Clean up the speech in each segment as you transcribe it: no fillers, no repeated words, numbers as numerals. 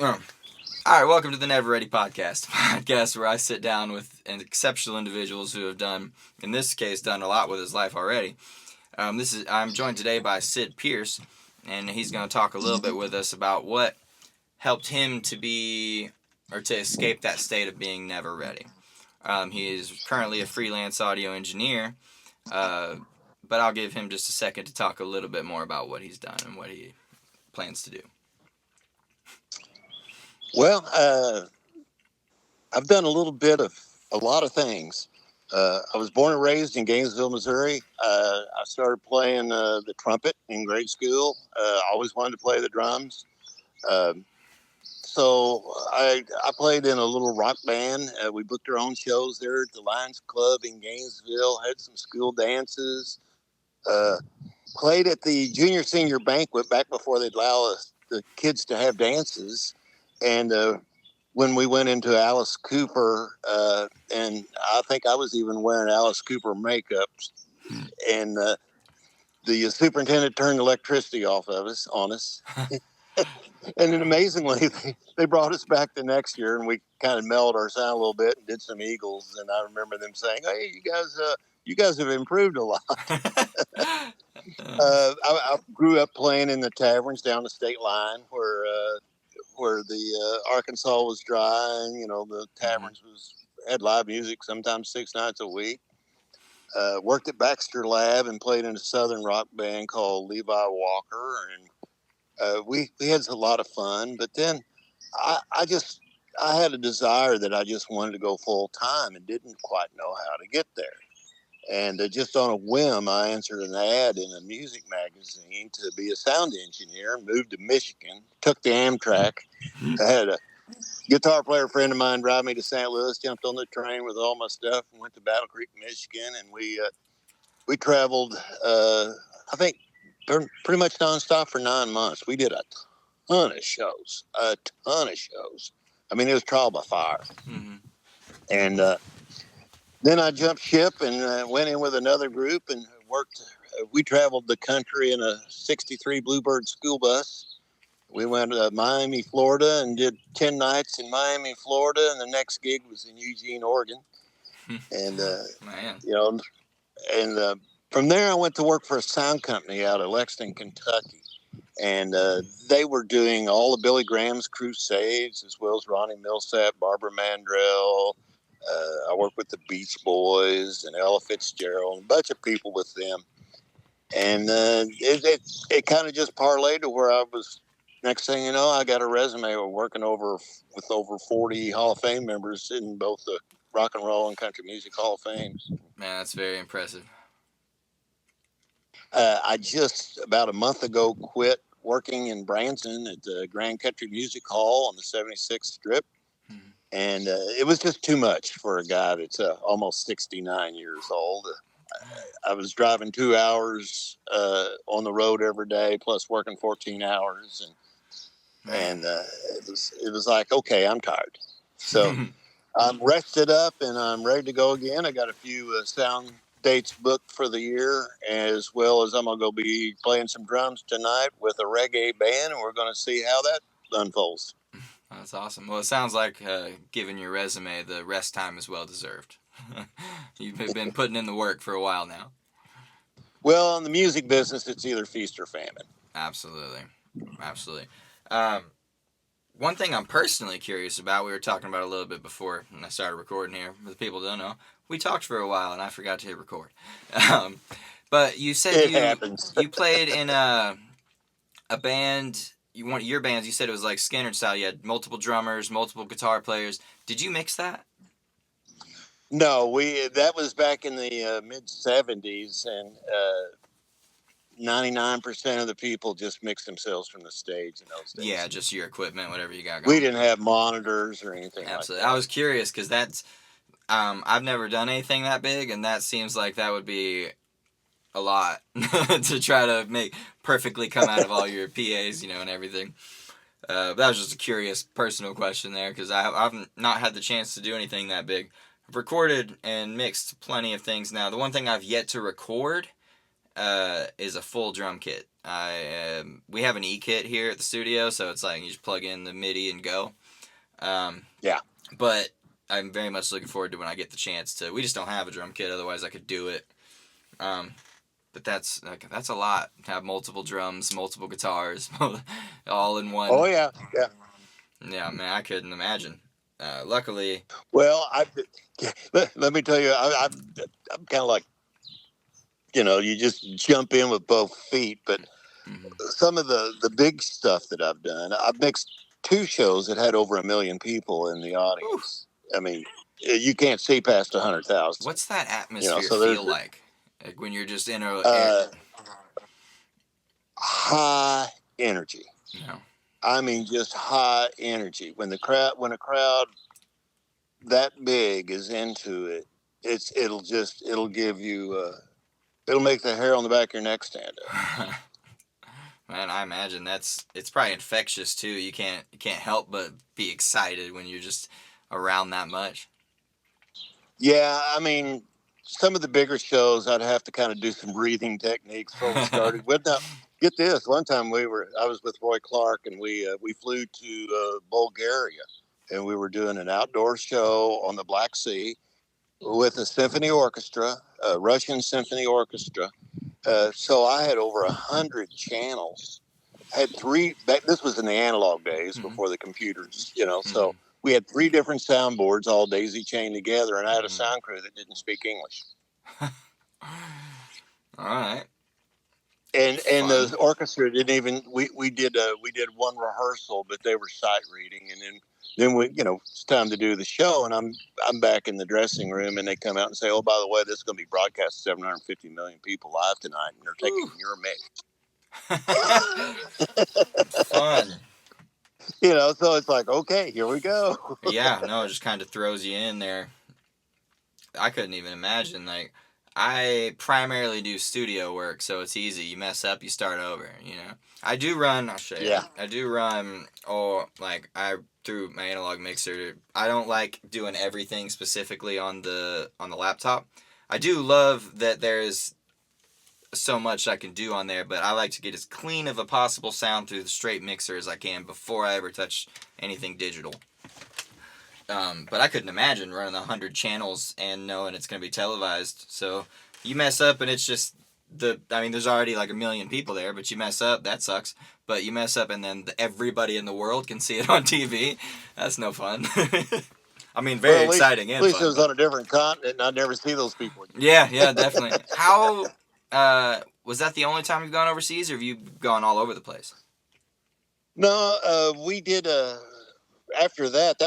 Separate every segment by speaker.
Speaker 1: All right, welcome to the Never Ready Podcast, podcast where I sit down with exceptional individuals who have done, in this case, done a lot with his life already. I'm joined today by Sid Pierce, and he's going to talk a little bit with us about what helped him to be, or to escape that state of being never ready. He is currently a freelance audio engineer, but I'll give him just a second to talk a little bit more about what he's done and what he plans to do.
Speaker 2: Well, I've done a lot of things. I was born and raised in Gainesville, Missouri. I started playing the trumpet in grade school. I always wanted to play the drums. So I played in a little rock band. We booked our own shows there at the Lions Club in Gainesville, had some school dances, played at the junior senior banquet back before they'd allow the kids to have dances. And when we went into Alice Cooper, and I think I was even wearing Alice Cooper makeup, and the superintendent turned electricity off on us. And then amazingly, they brought us back the next year, and we kind of mellowed our sound a little bit and did some Eagles. And I remember them saying, "Hey, you guys have improved a lot." I grew up playing in the taverns down the state line where the Arkansas was dry, and the taverns had live music sometimes 6 nights a week. Worked at Baxter Lab and played in a southern rock band called Levi Walker, and we had a lot of fun. But then I had a desire that I just wanted to go full time and didn't quite know how to get there. And just on a whim, I answered an ad in a music magazine to be a sound engineer. Moved to Michigan, took the Amtrak. I had a guitar player friend of mine drive me to St. Louis, jumped on the train with all my stuff, and went to Battle Creek, Michigan. And we traveled, I think, pretty much nonstop for 9 months. We did a ton of shows. I mean, it was trial by fire. Mm-hmm. And then I jumped ship and went in with another group and worked. We traveled the country in a 63 Bluebird school bus. We went to Miami, Florida, and did 10 nights in Miami, Florida, and the next gig was in Eugene, Oregon. And from there I went to work for a sound company out of Lexington, Kentucky, and they were doing all of Billy Graham's crusades as well as Ronnie Millsap, Barbara Mandrell. I worked with the Beach Boys and Ella Fitzgerald, and a bunch of people with them. And it kind of just parlayed to where I was. Next thing you know, I got a resume working with over 40 Hall of Fame members in both the Rock and Roll and Country Music Hall of Fames.
Speaker 1: Man, that's very impressive.
Speaker 2: I just about a month ago quit working in Branson at the Grand Country Music Hall on the 76th Strip. And it was just too much for a guy that's almost 69 years old. I was driving 2 hours on the road every day, plus working 14 hours, and it was like, okay, I'm tired. So I'm rested up and I'm ready to go again. I got a few sound dates booked for the year, as well as I'm gonna go be playing some drums tonight with a reggae band, and we're gonna see how that unfolds.
Speaker 1: That's awesome. Well, it sounds like, given your resume, the rest time is well deserved. You've been putting in the work for a while now.
Speaker 2: Well, in the music business, it's either feast or famine.
Speaker 1: Absolutely. One thing I'm personally curious about, we were talking about a little bit before I started recording here, but the people don't know, we talked for a while and I forgot to hit record. But you said you played in a band. Your bands, you said it was like Skinner style. You had multiple drummers, multiple guitar players. Did you mix that?
Speaker 2: No, that was back in the mid 70s, and 99% of the people just mixed themselves from the stage in those days.
Speaker 1: Yeah, just your equipment, whatever you got going.
Speaker 2: We didn't have monitors or anything.
Speaker 1: Absolutely.
Speaker 2: Like that.
Speaker 1: I was curious because that's I've never done anything that big, and that seems like that would be a lot to try to make perfectly come out of all your PAs, and everything. That was just a curious personal question there, because I've not had the chance to do anything that big. I've recorded and mixed plenty of things now. The one thing I've yet to record is a full drum kit. We have an E kit here at the studio, so it's like you just plug in the MIDI and go.
Speaker 2: Yeah.
Speaker 1: But I'm very much looking forward to when I get the chance to. We just don't have a drum kit, otherwise I could do it. But that's a lot. Have multiple drums, multiple guitars, all in one.
Speaker 2: Oh yeah, yeah.
Speaker 1: Yeah, man, I couldn't imagine. Luckily,
Speaker 2: Well, let me tell you, I'm kind of like, you just jump in with both feet. But some of the big stuff that I've done, I've mixed 2 shows that had over 1 million people in the audience. Ooh. I mean, you can't see past 100,000.
Speaker 1: What's that atmosphere feel like? Like when you're just in
Speaker 2: high energy.
Speaker 1: No.
Speaker 2: I mean, just high energy. When a crowd that big is into it, it'll give you, it'll make the hair on the back of your neck stand up.
Speaker 1: Man, I imagine it's probably infectious too. You can't help but be excited when you're just around that much.
Speaker 2: Yeah, I mean, some of the bigger shows, I'd have to kind of do some breathing techniques before we started. Get this. One time I was with Roy Clark, and we flew to Bulgaria, and we were doing an outdoor show on the Black Sea with a symphony orchestra, a Russian symphony orchestra. So I had over 100 channels. I had 3. This was in the analog days before the computers, So we had 3 different soundboards all daisy chained together, and I had a sound crew that didn't speak English.
Speaker 1: All right.
Speaker 2: And the orchestra didn't even. We did one rehearsal, but they were sight reading, and then we it's time to do the show, and I'm back in the dressing room, and they come out and say, oh, by the way, this is going to be broadcast to 750 million people live tonight, and they're taking your mix.
Speaker 1: Fun.
Speaker 2: So it's like, okay, here we go.
Speaker 1: Yeah, no, it just kind of throws you in there. I couldn't even imagine. Like, I primarily do studio work, so it's easy. You mess up, you start over, I do run, I'll show you. Yeah. I do run, through my analog mixer. I don't like doing everything specifically on the laptop. I do love that there's so much I can do on there, but I like to get as clean of a possible sound through the straight mixer as I can before I ever touch anything digital. But I couldn't imagine running 100 channels and knowing it's going to be televised. So you mess up and it's just there's already like 1 million people there, but you mess up, that sucks. But you mess up and then everybody in the world can see it on TV. That's no fun. I mean, very exciting.
Speaker 2: At least it was on a different continent and I'd never see those people again.
Speaker 1: Yeah, definitely. How, was that the only time you've gone overseas, or have you gone all over the place?
Speaker 2: No, we did, after that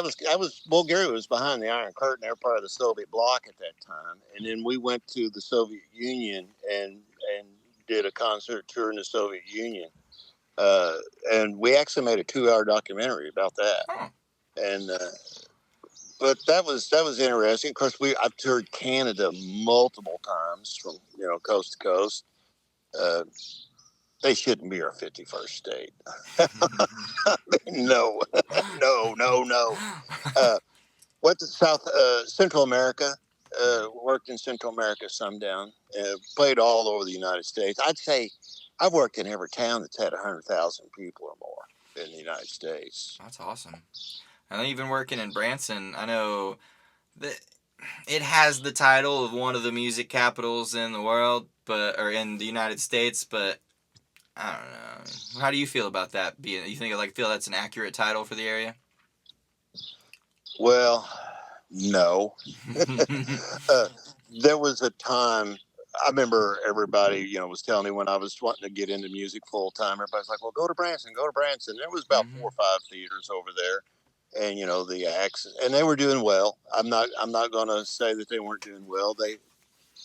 Speaker 2: Bulgaria was behind the Iron Curtain. They were part of the Soviet bloc at that time. And then we went to the Soviet Union and did a concert tour in the Soviet Union. And we actually made a 2-hour documentary about that. Oh. And, but that was interesting. Of course, I've toured Canada multiple times from, coast to coast. They shouldn't be our 51st state. No. Went to Central America. Worked in Central America some down. Played all over the United States. I'd say I've worked in every town that's had 100,000 people or more in the United States.
Speaker 1: That's awesome. I know you've been working in Branson. I know that it has the title of one of the music capitals in the world, or in the United States, but I don't know. How do you feel about that? You feel that's an accurate title for the area?
Speaker 2: Well, no. There was a time, I remember everybody, was telling me when I was wanting to get into music full time, everybody's like, well, go to Branson. There was about 4 or 5 theaters over there. And, the acts, and they were doing well. I'm not going to say that they weren't doing well.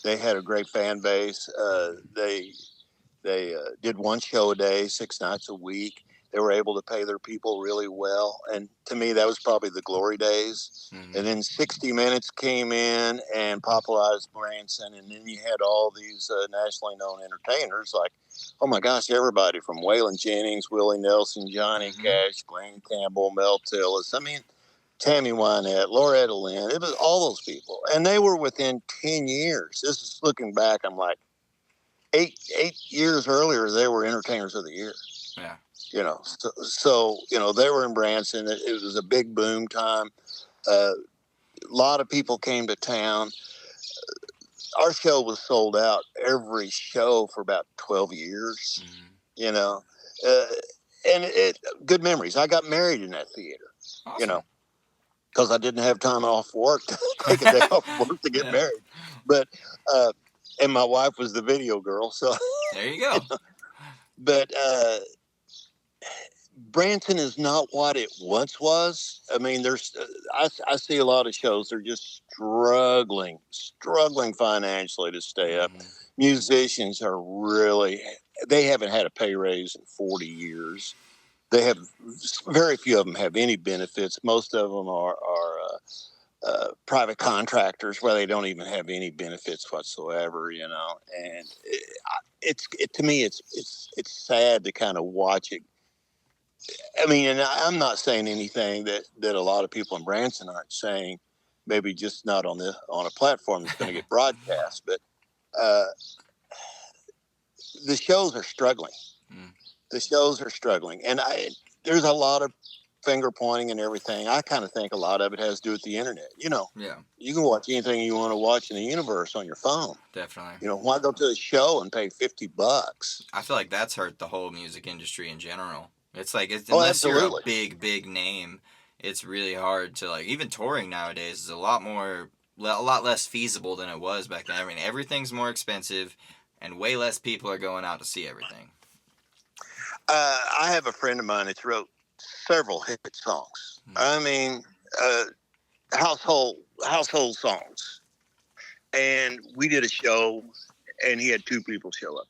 Speaker 2: They had a great fan base. They did 1 show a day, 6 nights a week. They were able to pay their people really well. And to me, that was probably the glory days. Mm-hmm. And then 60 Minutes came in and popularized Branson. And then you had all these nationally known entertainers like, oh my gosh, everybody from Waylon Jennings, Willie Nelson, Johnny Cash, Glenn Campbell, Mel Tillis. I mean, Tammy Wynette, Loretta Lynn. It was all those people. And they were within 10 years. This is looking back, I'm like, eight years earlier, they were Entertainers of the Year.
Speaker 1: Yeah.
Speaker 2: So they were in Branson. It was a big boom time. A lot of people came to town. Our show was sold out every show for about 12 years.
Speaker 1: Mm-hmm.
Speaker 2: You know, uh, and good memories. I got married in that theater.
Speaker 1: Awesome.
Speaker 2: Because I didn't have time off work to take a day off work to get
Speaker 1: Yeah.
Speaker 2: married. But and my wife was the video girl, so
Speaker 1: There you go.
Speaker 2: But Branson is not what it once was. I mean, I see a lot of shows. They're just struggling financially to stay up.
Speaker 1: Mm-hmm.
Speaker 2: Musicians are they haven't had a pay raise in 40 years. They have very few of them have any benefits. Most of them are private contractors where they don't even have any benefits whatsoever. And to me, it's sad to kind of watch it. I mean, and I'm not saying anything that a lot of people in Branson aren't saying, maybe just not on a platform that's going to get broadcast, but the shows are struggling.
Speaker 1: Mm.
Speaker 2: The shows are struggling, and there's a lot of finger pointing and everything. I kind of think a lot of it has to do with the internet.
Speaker 1: Yeah.
Speaker 2: You can watch anything you want to watch in the universe on your phone.
Speaker 1: Definitely.
Speaker 2: Why go to a show and pay $50?
Speaker 1: I feel like that's hurt the whole music industry in general. It's like unless
Speaker 2: absolutely.
Speaker 1: you're a big name, it's really hard to even touring nowadays is a lot less feasible than it was back then. I mean, everything's more expensive, and way less people are going out to see everything.
Speaker 2: I have a friend of mine that's wrote several hit songs. Mm-hmm. I mean, household songs. And we did a show, and he had 2 people show up.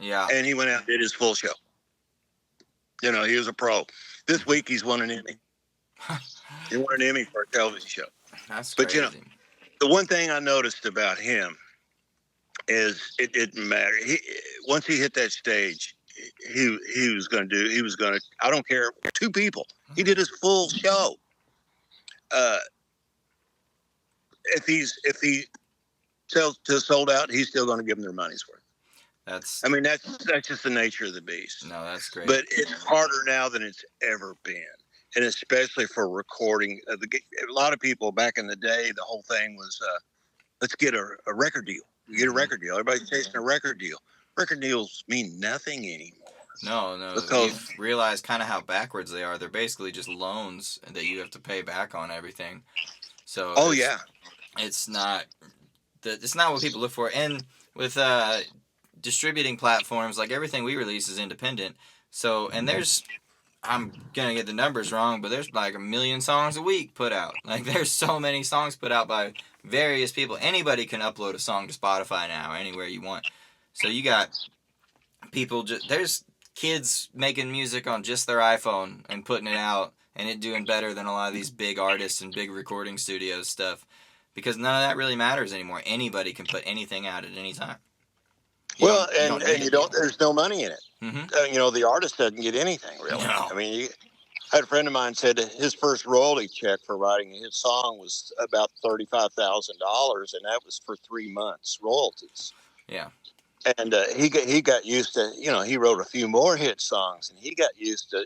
Speaker 1: Yeah.
Speaker 2: And he went out and did his full show. He was a pro. This week, he's won an Emmy. He won an Emmy for a television show.
Speaker 1: That's crazy.
Speaker 2: But, the one thing I noticed about him is it didn't matter. Once he hit that stage, he was going to, I don't care, 2 people. He did his full show. If he sold out, he's still going to give them their money's worth. That's just the nature of the beast.
Speaker 1: No, that's great.
Speaker 2: But it's harder now than it's ever been, and especially for recording. A lot of people back in the day, the whole thing was, let's get a record deal. You get a record deal. Everybody's chasing a record deal. Record deals mean nothing anymore.
Speaker 1: No. Because you've realized kind of how backwards they are. They're basically just loans that you have to pay back on everything. So it's not what people look for. And with distributing platforms, like everything we release is independent. So, and I'm gonna get the numbers wrong, but there's like 1 million songs a week put out. Like there's so many songs put out by various people. Anybody can upload a song to Spotify now, anywhere you want. So you got people there's kids making music on just their iPhone and putting it out, and it doing better than a lot of these big artists and big recording studios stuff, because none of that really matters anymore. Anybody can put anything out at any time.
Speaker 2: There's no money in it.
Speaker 1: Mm-hmm.
Speaker 2: The artist doesn't get anything really.
Speaker 1: No.
Speaker 2: I mean, I had a friend of mine said his first royalty check for writing his song was about $35,000, and that was for 3 months royalties.
Speaker 1: Yeah.
Speaker 2: And he got used to, he wrote a few more hit songs, and he got used to,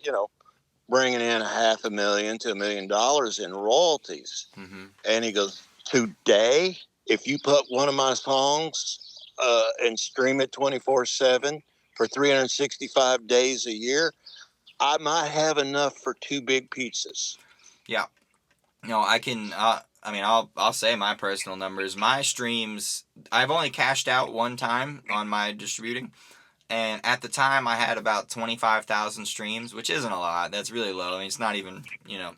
Speaker 2: bringing in $500,000 to $1 million in royalties.
Speaker 1: Mm-hmm.
Speaker 2: And he goes, today, if you put one of my songs and stream it 24/7 for 365 days a year, I might have enough for 2 big pizzas.
Speaker 1: Yeah. I can. I'll say my personal numbers. My streams, I've only cashed out one time on my distributing, and at the time I had about 25,000 streams, which isn't a lot. That's really low. I mean, it's not even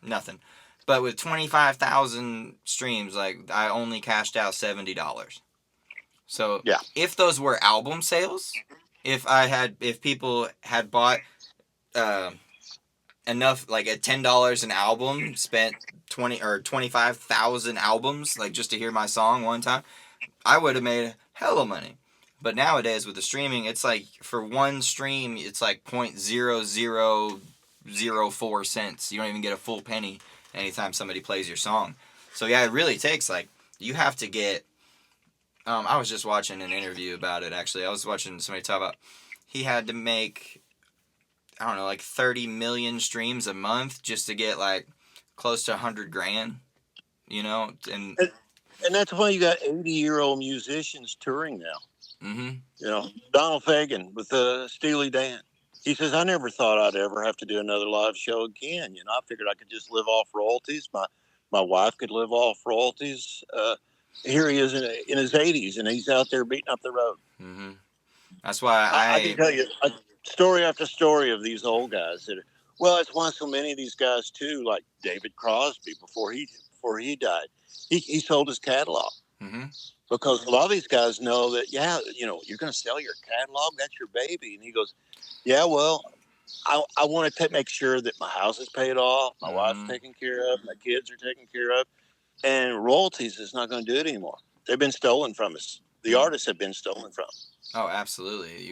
Speaker 1: nothing. But with 25,000 streams, like I only cashed out $70. So
Speaker 2: yeah.
Speaker 1: If those were album sales, if people had bought enough, like at $10 an album, spent 20 or 25,000 albums, like just to hear my song one time, I would have made hella money. But nowadays with the streaming, it's like for one stream, it's like 0.0004 cents. You don't even get a full penny anytime somebody plays your song. So yeah, it really takes you have to get I was just watching an interview about it, actually. I was watching somebody talk about he had to make, I don't know, like 30 million streams a month just to get like close to 100 grand, you know? And,
Speaker 2: And that's why you got 80-year-old musicians touring now.
Speaker 1: mm-hmm.
Speaker 2: You know, Donald Fagen with Steely Dan. He says, I never thought I'd ever have to do another live show again. You know, I figured I could just live off royalties. My wife could live off royalties. Here he is in his 80s, and he's out there beating up the road.
Speaker 1: Mm-hmm. That's why
Speaker 2: I can tell you story after story of these old guys that. Well, it's why so many of these guys too, like David Crosby, before he died, he sold his catalog.
Speaker 1: Mm-hmm.
Speaker 2: Because a lot of these guys know that, yeah, you know, you're going to sell your catalog. That's your baby. And he goes, yeah, well, I want to make sure that my house is paid off, my wife's taken care of, my kids are taken care of, and royalties is not going to do it anymore. They've been stolen from us. The artists have been stolen from.
Speaker 1: Oh, absolutely.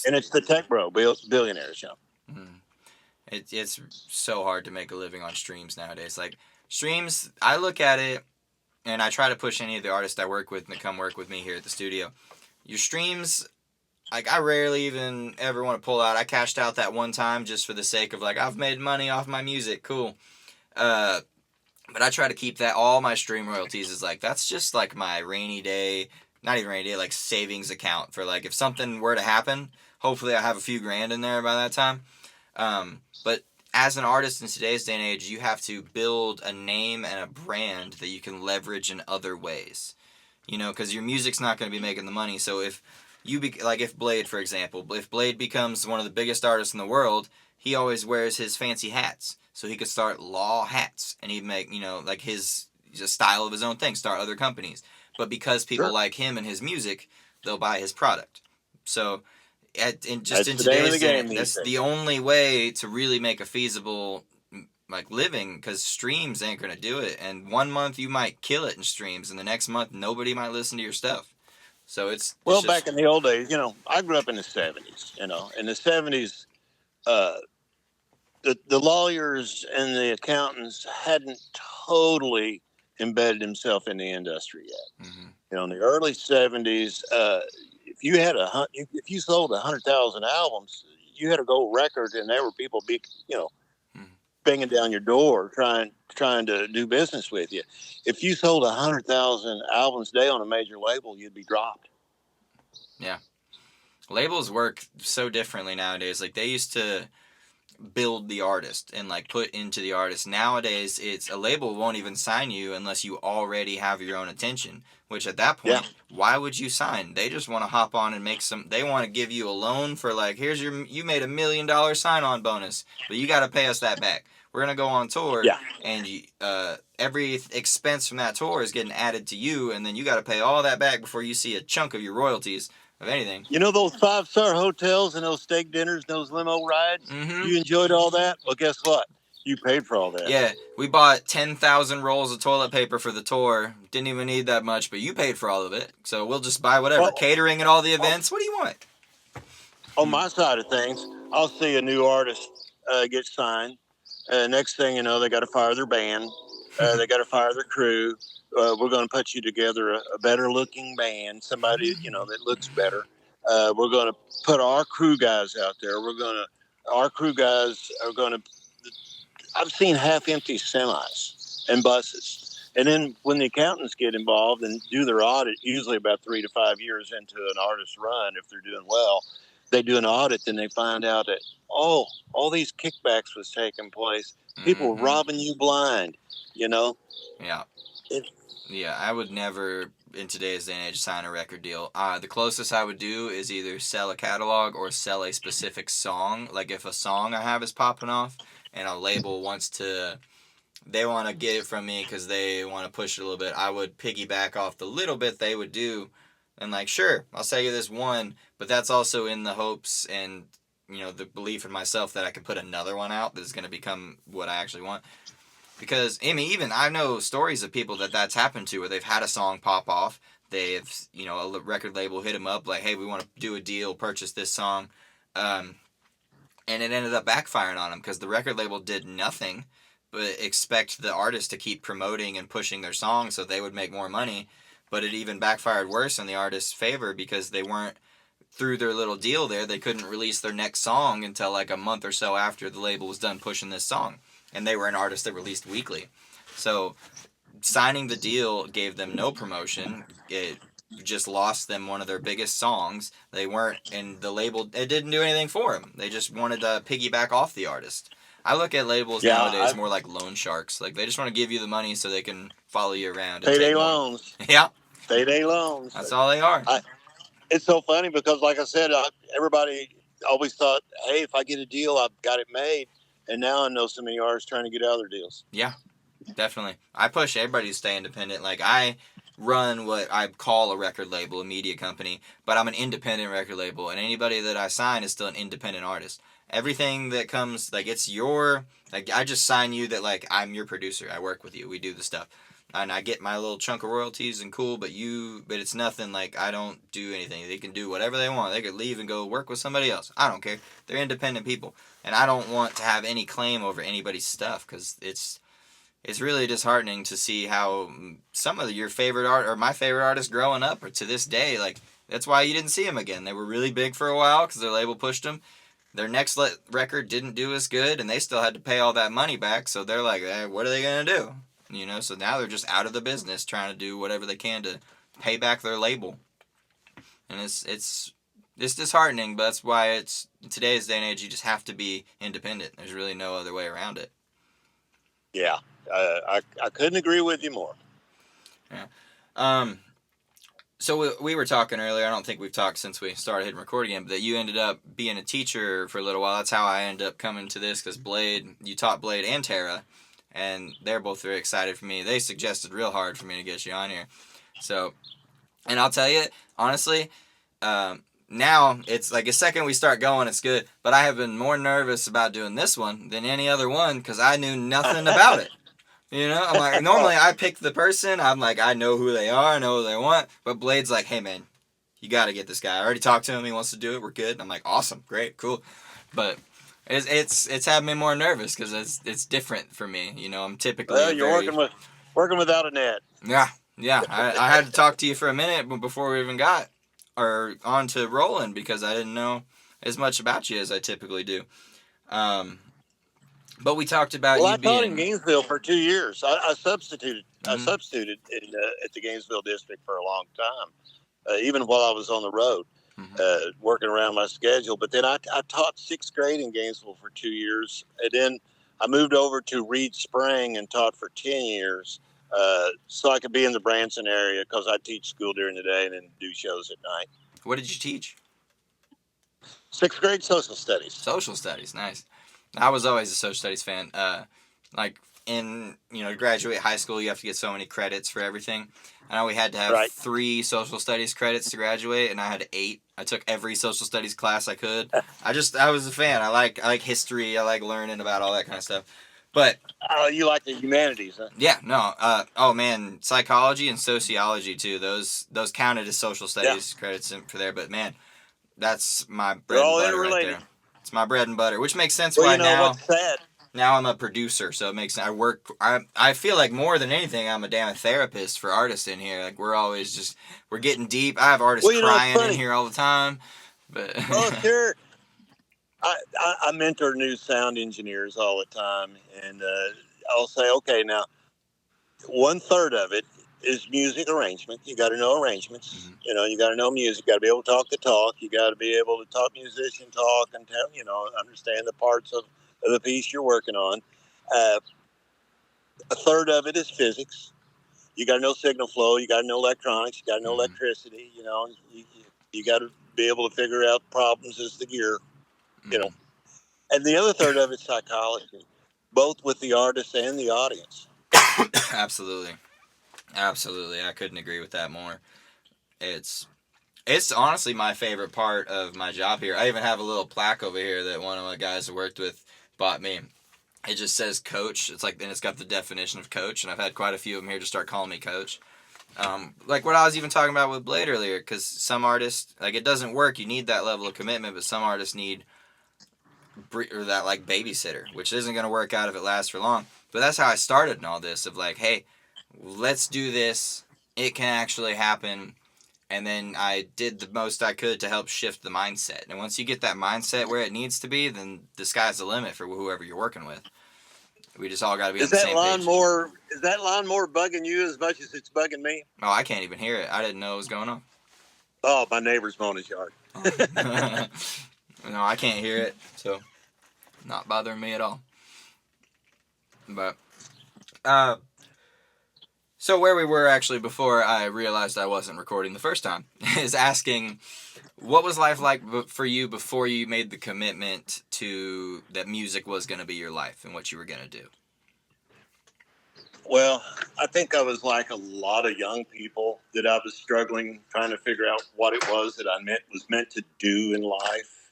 Speaker 2: And it's the tech billionaires, you know.
Speaker 1: Mm-hmm. It's so hard to make a living on streams nowadays. Like, streams, I look at it, and I try to push any of the artists I work with to come work with me here at the studio. Your streams, like, I rarely even ever want to pull out. I cashed out that one time just for the sake of, like, I've made money off my music. Cool. But I try to keep that. All my stream royalties is, like, that's just, like, my rainy day, not even rainy day, like, savings account for, like, if something were to happen, hopefully I have a few grand in there by that time. But as an artist in today's day and age, you have to build a name and a brand that you can leverage in other ways. You know, because your music's not going to be making the money. So if you like if Blade, for example, if Blade becomes one of the biggest artists in the world, he always wears his fancy hats. So he could start Law hats, and he'd make, you know, like his style of his own thing, start other companies. But because people like him and his music, they'll buy his product. So in today's game, that's the only way to really make a feasible like living, because streams ain't gonna do it. And one month you might kill it in streams, and the next month nobody might listen to your stuff. So it's
Speaker 2: well, back in the old days, you know, I grew up in the 70s. You know, in the 70s, the lawyers and the accountants hadn't totally embedded themselves in the industry yet. Mm-hmm. You know, in the early 70s, if you sold 100,000 albums, you had a gold record, and there were people banging down your door trying to do business with you. If you sold 100,000 albums a day on a major label, you'd be dropped.
Speaker 1: Yeah, labels work so differently nowadays. Like, they used to build the artist and like put into the artist. Nowadays, it's a label won't even sign you unless you already have your own attention. Which at that point, why would you sign? They just want to hop on and make some. They want to give you a loan for, like, you made $1 million sign-on bonus, but you got to pay us that back. We're gonna go on tour, and every expense from that tour is getting added to you, and then you got to pay all that back before you see a chunk of your royalties of anything.
Speaker 2: You know those 5-star hotels and those steak dinners, those limo rides? Mm-hmm. You enjoyed all that? Well, guess what? You paid for all that.
Speaker 1: Yeah, we bought 10,000 rolls of toilet paper for the tour. Didn't even need that much, but you paid for all of it. So we'll just buy whatever. Catering at all the events. What do you want?
Speaker 2: On my side of things, I'll see a new artist get signed. Next thing you know, they got to fire their band. They got to fire their crew. We're going to put you together a better looking band, somebody, you know, that looks better. We're going to put our crew guys out there. Our crew guys are going to, I've seen half empty semis and buses. And then when the accountants get involved and do their audit, usually about 3 to 5 years into an artist's run, if they're doing well, they do an audit, then they find out that, all these kickbacks was taking place. People were robbing you blind, you know?
Speaker 1: Yeah. Yeah, I would never, in today's day and age, sign a record deal. The closest I would do is either sell a catalog or sell a specific song. Like, if a song I have is popping off and a label they want to get it from me because they want to push it a little bit, I would piggyback off the little bit they would do. And, like, sure, I'll sell you this one, but that's also in the hopes and, you know, the belief in myself that I can put another one out that's going to become what I actually want. Because, I mean, even I know stories of people that's happened to, where they've had a song pop off. They've, you know, a record label hit them up like, hey, we want to do a deal, purchase this song. And it ended up backfiring on them because the record label did nothing but expect the artist to keep promoting and pushing their song so they would make more money. but it even backfired worse in the artist's favor because they weren't, through their little deal there, they couldn't release their next song until like a month or so after the label was done pushing this song. And they were an artist that released weekly. So signing the deal gave them no promotion. It just lost them one of their biggest songs. They weren't, and the label, it didn't do anything for them. They just wanted to piggyback off the artist. I look at labels nowadays more like loan sharks. Like they just want to give you the money so they can follow you around and
Speaker 2: payday
Speaker 1: take more.
Speaker 2: loans.
Speaker 1: Yeah,
Speaker 2: Payday loans.
Speaker 1: that's all they are.
Speaker 2: It's so funny because, like I said, everybody always thought, hey, if I get a deal, I've got it made. And now I know so many artists trying to get out of their deals.
Speaker 1: Yeah, definitely. I push everybody to stay independent. Like I run what I call a record label, a media company, but I'm an independent record label, and anybody that I sign is still an independent artist. Everything that comes, like it's your, like I just sign you that like I'm your producer. I work with you. We do the stuff. And I get my little chunk of royalties and cool, but it's nothing like I don't do anything. They can do whatever they want. They could leave and go work with somebody else. I don't care. They're independent people. And I don't want to have any claim over anybody's stuff because it's really disheartening to see how some of your favorite art or my favorite artists growing up or to this day, like that's why you didn't see them again. They were really big for a while because their label pushed them. Their next record didn't do as good and they still had to pay all that money back. So they're like, what are they going to do? You know, so now they're just out of the business trying to do whatever they can to pay back their label. And it's disheartening, but that's why it's in today's day and age you just have to be independent. There's really no other way around it.
Speaker 2: Yeah, I couldn't agree with you more.
Speaker 1: Yeah. So we were talking earlier, I don't think we've talked since we started hitting record again, but that you ended up being a teacher for a little while. That's how I ended up coming to this, because you taught Blade and Tara, and they're both very excited for me. They suggested real hard for me to get you on here. So, and I'll tell you, honestly, now it's like a second we start going, it's good, but I have been more nervous about doing this one than any other one because I knew nothing about it. You know, I'm like, normally I pick the person, I'm like, I know who they are, I know what they want, but Blade's like, hey man, you gotta get this guy. I already talked to him, he wants to do it, we're good. And I'm like, awesome, great, cool. But it's had me more nervous because it's different for me. You know, I'm typically
Speaker 2: you're working without a net.
Speaker 1: Yeah. I had to talk to you for a minute before we even got on to rolling because I didn't know as much about you as I typically do. But we talked about
Speaker 2: I taught in Gainesville for 2 years. I substituted.
Speaker 1: Mm-hmm.
Speaker 2: I substituted at the Gainesville district for a long time, even while I was on the road, working around my schedule. But then I taught 6th grade in Gainesville for 2 years, and then I moved over to Reed Spring and taught for 10 years, so I could be in the Branson area because I teach school during the day and then do shows at night.
Speaker 1: What did you teach?
Speaker 2: 6th grade social studies.
Speaker 1: Social studies, nice. I was always a social studies fan. Like to graduate high school, you have to get so many credits for everything. I know we had to have 3 social studies credits to graduate, and I had 8. I took every social studies class I could. I was a fan. I like history. I like learning about all that kind of stuff. But
Speaker 2: you like the humanities, huh?
Speaker 1: Yeah, no. Oh man, psychology and sociology too. Those counted as social studies credits for there. But man, that's my bread and butter right there. It's my bread and butter, which makes sense why
Speaker 2: what's sad?
Speaker 1: Now I'm a producer, so it makes sense. I feel like more than anything, I'm a damn therapist for artists in here. Like we're getting deep. I have artists crying in here all the time. But
Speaker 2: sure. I mentor new sound engineers all the time, and I'll say, okay, now 1/3 of it is music arrangement. You got to know arrangements. Mm-hmm. You know, you got to know music. You got to be able to talk the talk. You got to be able to talk musician talk and understand the parts of the piece you're working on. 1/3 of it is physics. You got to know signal flow. You got to know electronics. You got to know electricity. You know, you got to be able to figure out problems as the gear. You know, and the other 1/3 of it's psychology, both with the artist and the audience.
Speaker 1: Absolutely. I couldn't agree with that more. It's honestly my favorite part of my job here. I even have a little plaque over here that one of my guys I worked with bought me. It just says coach. It's like, and it's got the definition of coach, and I've had quite a few of them here just start calling me coach. Like what I was even talking about with Blade earlier, because some artists, like it doesn't work. You need that level of commitment, but some artists need that like babysitter, which isn't going to work out if it lasts for long. But that's how I started in all this of like, hey, let's do this it can actually happen. And then I did the most I could to help shift the mindset. And once you get that mindset where it needs to be, then the sky's the limit for whoever you're working with. We just all got to be on
Speaker 2: Is
Speaker 1: the
Speaker 2: that
Speaker 1: same page.
Speaker 2: lawnmower? Is that lawnmower bugging you as much as it's bugging me?
Speaker 1: Oh, I can't even hear it. I didn't know what was going on.
Speaker 2: Oh, my neighbor's mowing his yard.
Speaker 1: No, I can't hear it, so not bothering me at all. But, so where we were actually before I realized I wasn't recording the first time is asking, what was life like for you before you made the commitment to that music was going to be your life and what you were going to do?
Speaker 2: Well, I think I was like a lot of young people, that I was struggling trying to figure out what it was that I was meant to do in life.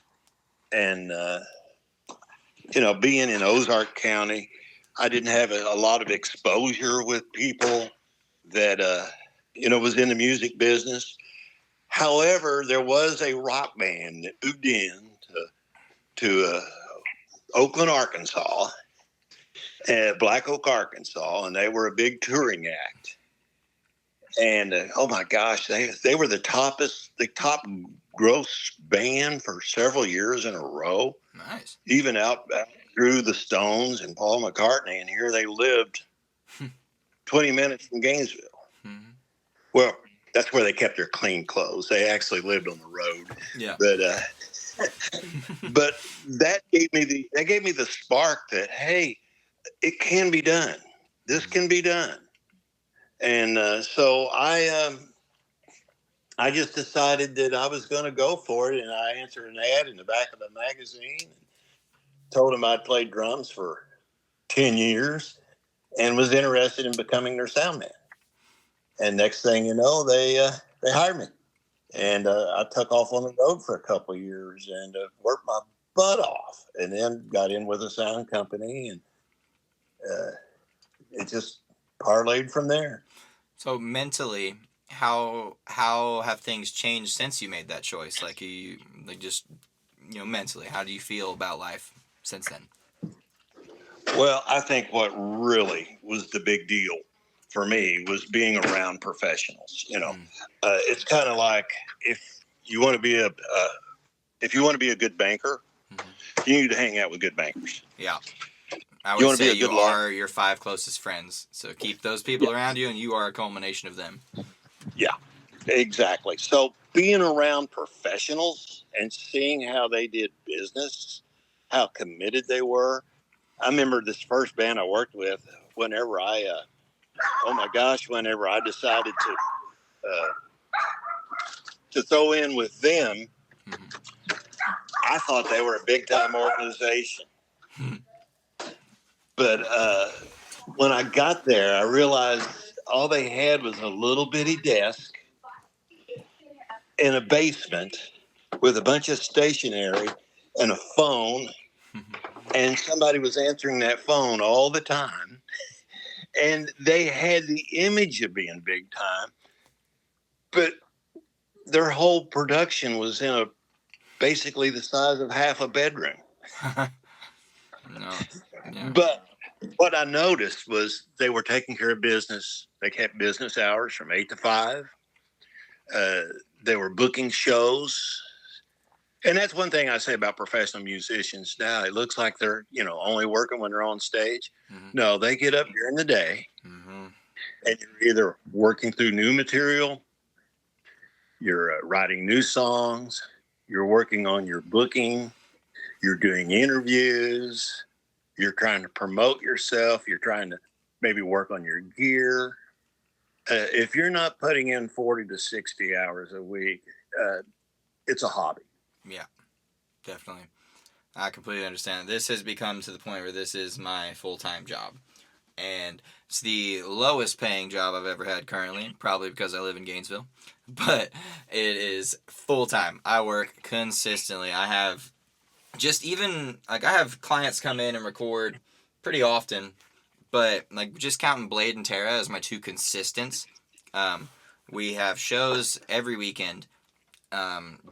Speaker 2: And, being in Ozark County, I didn't have a lot of exposure with people that, was in the music business. However, there was a rock band that moved in to Oakland, Arkansas, Black Oak, Arkansas, and they were a big touring act. And oh my gosh, they were the top gross band for several years in a row.
Speaker 1: Nice.
Speaker 2: Even out through the Stones and Paul McCartney, and here they lived 20 minutes from Gainesville. Mm-hmm. Well, that's where they kept their clean clothes. They actually lived on the road.
Speaker 1: Yeah.
Speaker 2: But that gave me the spark that, hey, it can be done. This can be done. And so I just decided that I was going to go for it, and I answered an ad in the back of the magazine and told them I'd played drums for 10 years and was interested in becoming their sound man. And next thing you know, they hired me. And I took off on the road for a couple of years and worked my butt off, and then got in with a sound company, and it just parlayed from there.
Speaker 1: So mentally, how have things changed since you made that choice? Mentally, how do you feel about life since then?
Speaker 2: Well, I think what really was the big deal for me was being around professionals. It's kind of like if you want to be a good banker, mm-hmm. you need to hang out with good bankers.
Speaker 1: Yeah. I would say you are your 5 closest friends. So keep those people around you, and you are a culmination of them.
Speaker 2: Yeah, exactly. So being around professionals and seeing how they did business, how committed they were. I remember this first band I worked with, whenever I decided to throw in with them, mm-hmm. I thought they were a big time organization. But when I got there, I realized all they had was a little bitty desk in a basement with a bunch of stationery and a phone, and somebody was answering that phone all the time. And they had the image of being big time, but their whole production was in basically the size of half a bedroom.
Speaker 1: No. Yeah.
Speaker 2: But what I noticed was they were taking care of business. They kept business hours from 8 to 5. They were booking shows. And that's one thing I say about professional musicians now. It looks like they're, only working when they're on stage. Mm-hmm. No, they get up during the day, mm-hmm. and you're either working through new material, you're writing new songs, you're working on your booking, you're doing interviews, you're trying to promote yourself, you're trying to maybe work on your gear. If you're not putting in 40 to 60 hours a week, it's a hobby.
Speaker 1: Yeah, definitely. I completely understand. This has become to the point where this is my full-time job. And it's the lowest paying job I've ever had currently, probably because I live in Gainesville. But it is full-time. I work consistently. I have I have clients come in and record pretty often, but just counting Blade and Tara as my 2 consistents. We have shows every weekend.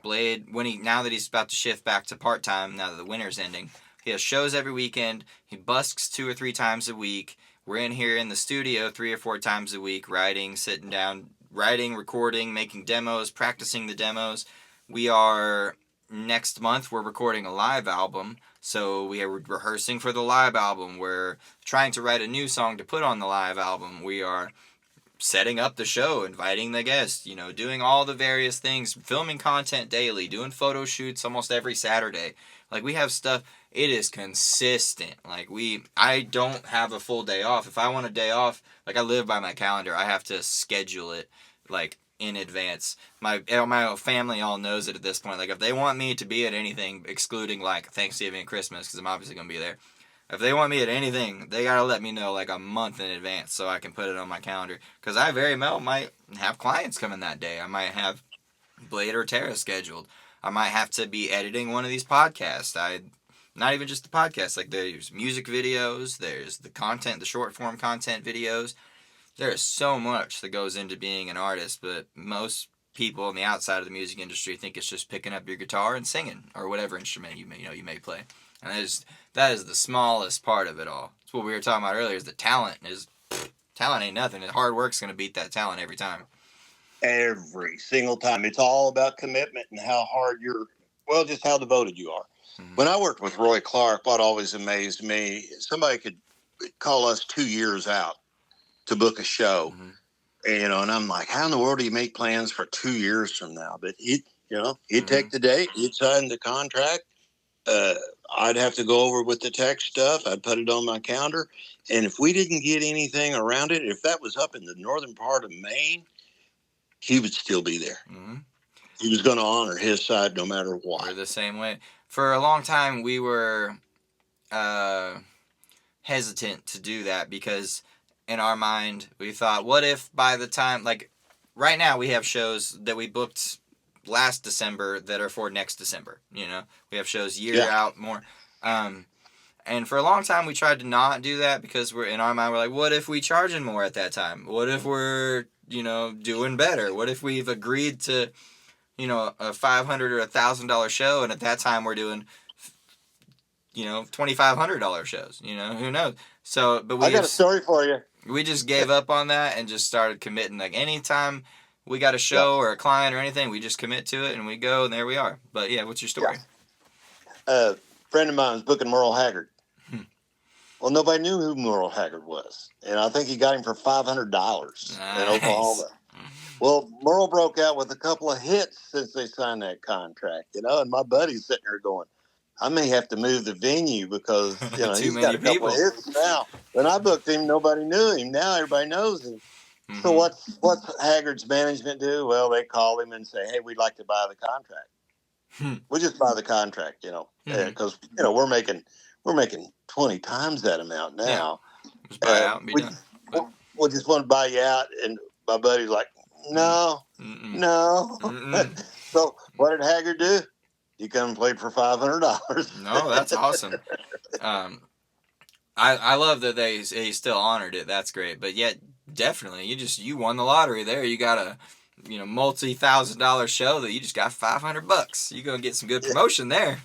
Speaker 1: Blade, now that he's about to shift back to part-time, now that the winter's ending, he has shows every weekend. He busks 2 or 3 times a week. We're in here in the studio 3 or 4 times a week, writing, sitting down, writing, recording, making demos, practicing the demos. We are, next month, we're recording a live album. So we are rehearsing for the live album. We're trying to write a new song to put on the live album. We are setting up the show, inviting the guests, doing all the various things, filming content daily, doing photo shoots almost every Saturday. Like, we have stuff, it is consistent. Like, I don't have a full day off. If I want a day off, like, I live by my calendar. I have to schedule it, like, in advance. My family all knows it at this point. Like, if they want me to be at anything, excluding, like, Thanksgiving and Christmas, because I'm obviously going to be there, if they want me at anything, they gotta let me know like a month in advance so I can put it on my calendar. Because I very well might have clients coming that day. I might have Blade or Terra scheduled. I might have to be editing one of these podcasts. Not even just the podcast. Like, there's music videos, there's the content, the short form content videos. There is so much that goes into being an artist, but most people on the outside of the music industry think it's just picking up your guitar and singing, or whatever instrument you may play. And that is the smallest part of it all. That's what we were talking about earlier, is that talent ain't nothing. Hard work's going to beat that talent every time.
Speaker 2: Every single time. It's all about commitment and how hard just how devoted you are. Mm-hmm. When I worked with Roy Clark, what always amazed me, somebody could call us 2 years out to book a show. Mm-hmm. And I'm like, how in the world do you make plans for 2 years from now? But he'd mm-hmm. take the date, he'd sign the contract. I'd have to go over with the tech stuff. I'd put it on my calendar. And if we didn't get anything around it, if that was up in the northern part of Maine, he would still be there. Mm-hmm. He was going to honor his side no matter what.
Speaker 1: We're the same way. For a long time, we were hesitant to do that because in our mind, we thought, what if by the time, like right now we have shows that we booked last December that are for next December. We have shows out more. And for a long time we tried to not do that because we're in our mind, we're like, what if we charging more at that time? What if we're, doing better? What if we've agreed to, a $500 or $1,000 show, and at that time we're doing, $2,500 shows, who knows? So, but
Speaker 2: I got a story for you.
Speaker 1: We just gave up on that and just started committing. Like, anytime we got a show or a client or anything, we just commit to it and we go, and there we are. But yeah, what's your story?
Speaker 2: A friend of mine was booking Merle Haggard. Well, nobody knew who Merle Haggard was, and I think he got him for $500 in Oklahoma. Well, Merle broke out with a couple of hits since they signed that contract, and my buddy's sitting there going, I may have to move the venue because, he's got a couple of hits now. When I booked him, nobody knew him. Now everybody knows him. Mm-hmm. So what's Haggard's management do? Well, they call him and say, hey, we'd like to buy the contract. We'll just buy the contract, because, we're making 20 times that amount now.
Speaker 1: Yeah. Just buy out and be done.
Speaker 2: We just want to buy you out. And my buddy's like, no. So what did Haggard do? He come and played for $500.
Speaker 1: No, that's awesome. I love that he still honored it. That's great. But yet, definitely, you won the lottery there. You got a multi-$1,000 show that you just got $500. You're gonna get some good promotion there.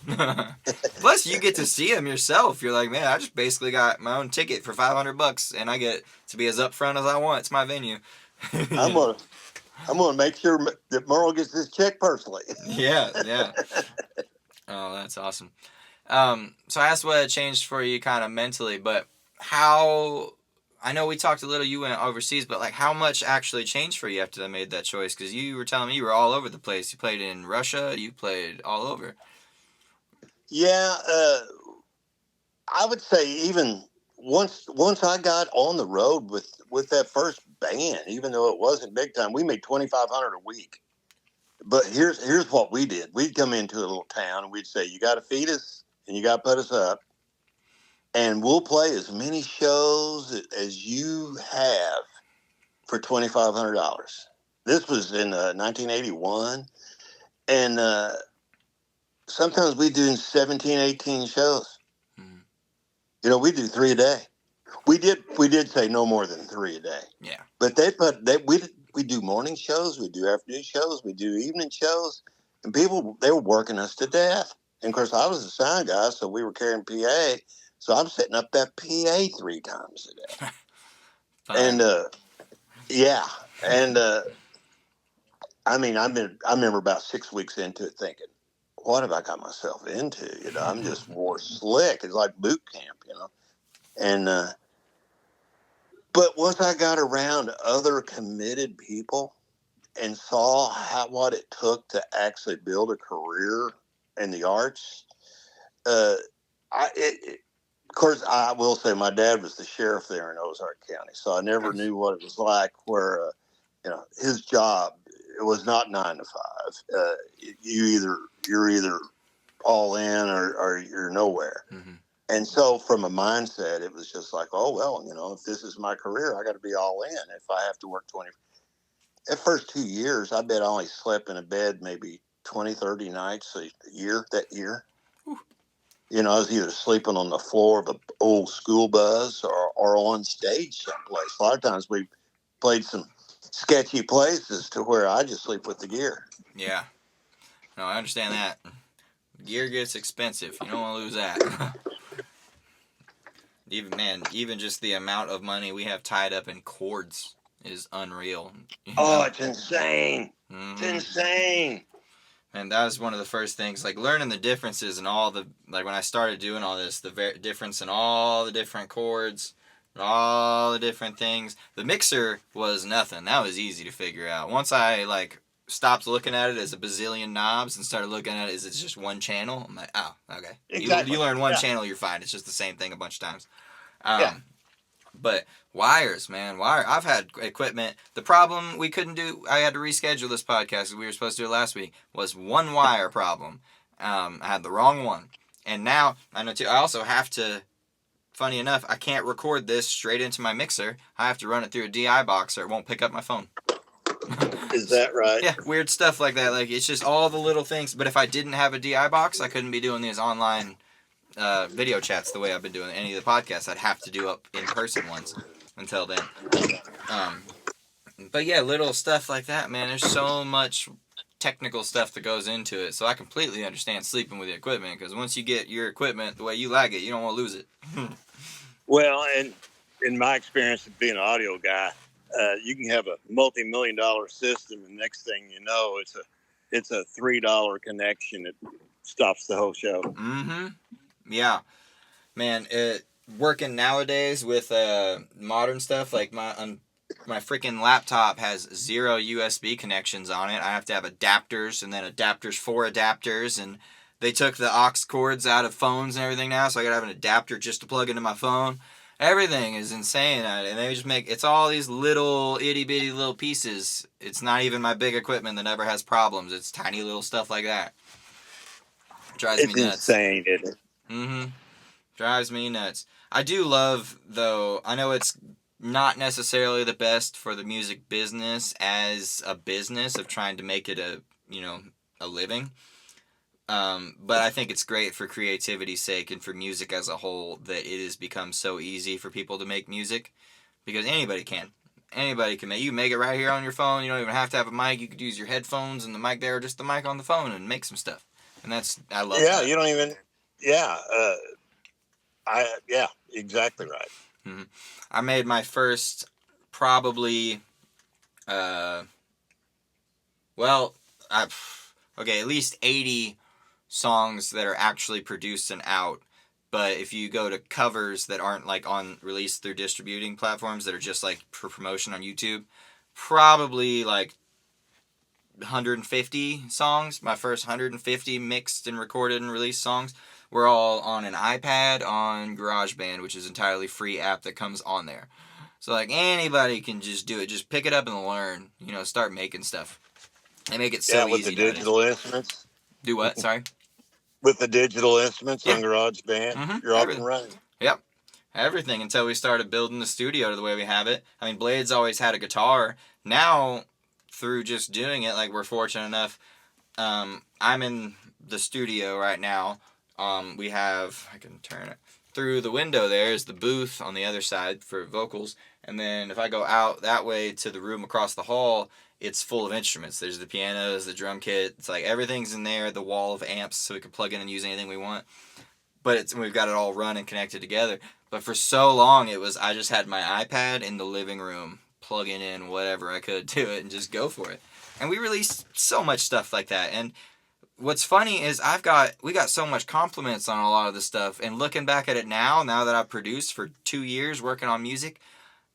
Speaker 1: Plus, you get to see him yourself. You're like, man, I just basically got my own ticket for $500, and I get to be as upfront as I want. It's my venue. I'm gonna make sure that Merle gets his check personally. Yeah. Oh, that's awesome. So I asked what had changed for you kind of mentally, but how, I know we talked a little, you went overseas, but like how much actually changed for you after I made that choice? Because you were telling me you were all over the place. You played in Russia, you played all over.
Speaker 2: Yeah, I would say even once I got on the road with that first band, even though it wasn't big time, we made $2,500 a week. But here's what we did. We'd come into a little town and we'd say, you got to feed us and you got to put us up, and we'll play as many shows as you have for $2,500. This was in 1981, and sometimes we do 17, 18 shows. We do 3 a day. We did say no more than 3 a day.
Speaker 1: Yeah.
Speaker 2: But we do morning shows, we do afternoon shows, we do evening shows, and people, they were working us to death. And of course, I was a sound guy, so we were carrying PA, so I'm setting up that PA 3 times a day. And I mean, I remember about 6 weeks into it thinking, what have I got myself into? I'm just more slick. It's like boot camp. And, but once I got around other committed people and saw what it took to actually build a career in the arts, uh, of course, I will say my dad was the sheriff there in Ozark County, so I never knew what it was like. Where his job, it was not 9 to 5. You're either all in or you're nowhere.
Speaker 1: Mm-hmm.
Speaker 2: And so, from a mindset, it was just like, oh well, if this is my career, I got to be all in. If I have to work 20, at first 2 years, I bet I only slept in a bed maybe 20, 30 nights a year that year.
Speaker 1: Whew.
Speaker 2: I was either sleeping on the floor of an old school bus or on stage someplace. A lot of times we played some sketchy places to where I just sleep with the gear.
Speaker 1: Yeah. No, I understand that. Gear gets expensive. You don't want to lose that. Even just the amount of money we have tied up in cords is unreal.
Speaker 2: Oh, it's insane.
Speaker 1: Mm-hmm.
Speaker 2: It's insane.
Speaker 1: And that was one of the first things, like learning the differences and all the, like when I started doing all this, the difference in all the different chords, all the different things. The mixer was nothing. That was easy to figure out. Once I stopped looking at it as a bazillion knobs and started looking at it as it's just one channel, I'm like, oh, okay.
Speaker 2: Exactly.
Speaker 1: You learn one channel, you're fine. It's just the same thing a bunch of times.
Speaker 2: Yeah.
Speaker 1: But wires, man, I've had equipment. The problem we couldn't do, I had to reschedule this podcast because we were supposed to do it last week, was one wire problem. I had the wrong one. And now, I know too, I also have to, funny enough, I can't record this straight into my mixer. I have to run it through a DI box or it won't pick up my phone.
Speaker 2: Is that right?
Speaker 1: Yeah, weird stuff like that. Like, it's just all the little things. But if I didn't have a DI box, I couldn't be doing these online video chats the way I've been doing any of the podcasts. I'd have to do up in person ones until then. But yeah, little stuff like that, man. There's so much technical stuff that goes into it. So I completely understand sleeping with the equipment, because once you get your equipment the way you like it, you don't want to lose it.
Speaker 2: Well, and in my experience of being an audio guy, you can have a multi-million-dollar system, and next thing you know, it's a $3 connection that stops the whole show.
Speaker 1: Mm-hmm. Yeah, man. Working nowadays with modern stuff, like my freaking laptop has 0 USB connections on it. I have to have adapters, and then adapters for adapters, and they took the aux cords out of phones and everything now, so I gotta have an adapter just to plug into my phone. Everything is insane, and they just it's all these little itty bitty little pieces. It's not even my big equipment that never has problems. It's tiny little stuff like that. Drives me nuts.
Speaker 2: It's insane, isn't it?
Speaker 1: Mm-hmm. Drives me nuts. I do love, though, I know it's not necessarily the best for the music business as a business of trying to make it a living. But I think it's great for creativity's sake and for music as a whole that it has become so easy for people to make music, because anybody can. Anybody can make. You can make it right here on your phone. You don't even have to have a mic. You could use your headphones and the mic there, or just the mic on the phone, and make some stuff. And I love that.
Speaker 2: Yeah, you don't even. Yeah, exactly right.
Speaker 1: Mm-hmm. I made my first probably, at least 80 songs that are actually produced and out. But if you go to covers that aren't released through distributing platforms that are just for promotion on YouTube, probably 150 songs. My first 150 mixed and recorded and released songs were all on an iPad on GarageBand, which is an entirely free app that comes on there. So anybody can just do it. Just pick it up and learn. Start making stuff. They make it so easy.
Speaker 2: With the digital instruments.
Speaker 1: Do what? Sorry?
Speaker 2: With the digital instruments on GarageBand, you're up and running.
Speaker 1: Yep. Everything, until we started building the studio the way we have it. I mean, Blade's always had a guitar. Now, through just doing it, we're fortunate enough, I'm in the studio right now. We have, I can turn it, through the window there is the booth on the other side for vocals. And then if I go out that way to the room across the hall, it's full of instruments. There's the pianos, the drum kit. It's everything's in there, the wall of amps, so we can plug in and use anything we want. But we've got it all run and connected together. But for so long, I just had my iPad in the living room plugging in whatever I could to it and just go for it. And we released so much stuff like that. And what's funny is we got so much compliments on a lot of the stuff. And looking back at it now that I've produced for 2 years working on music,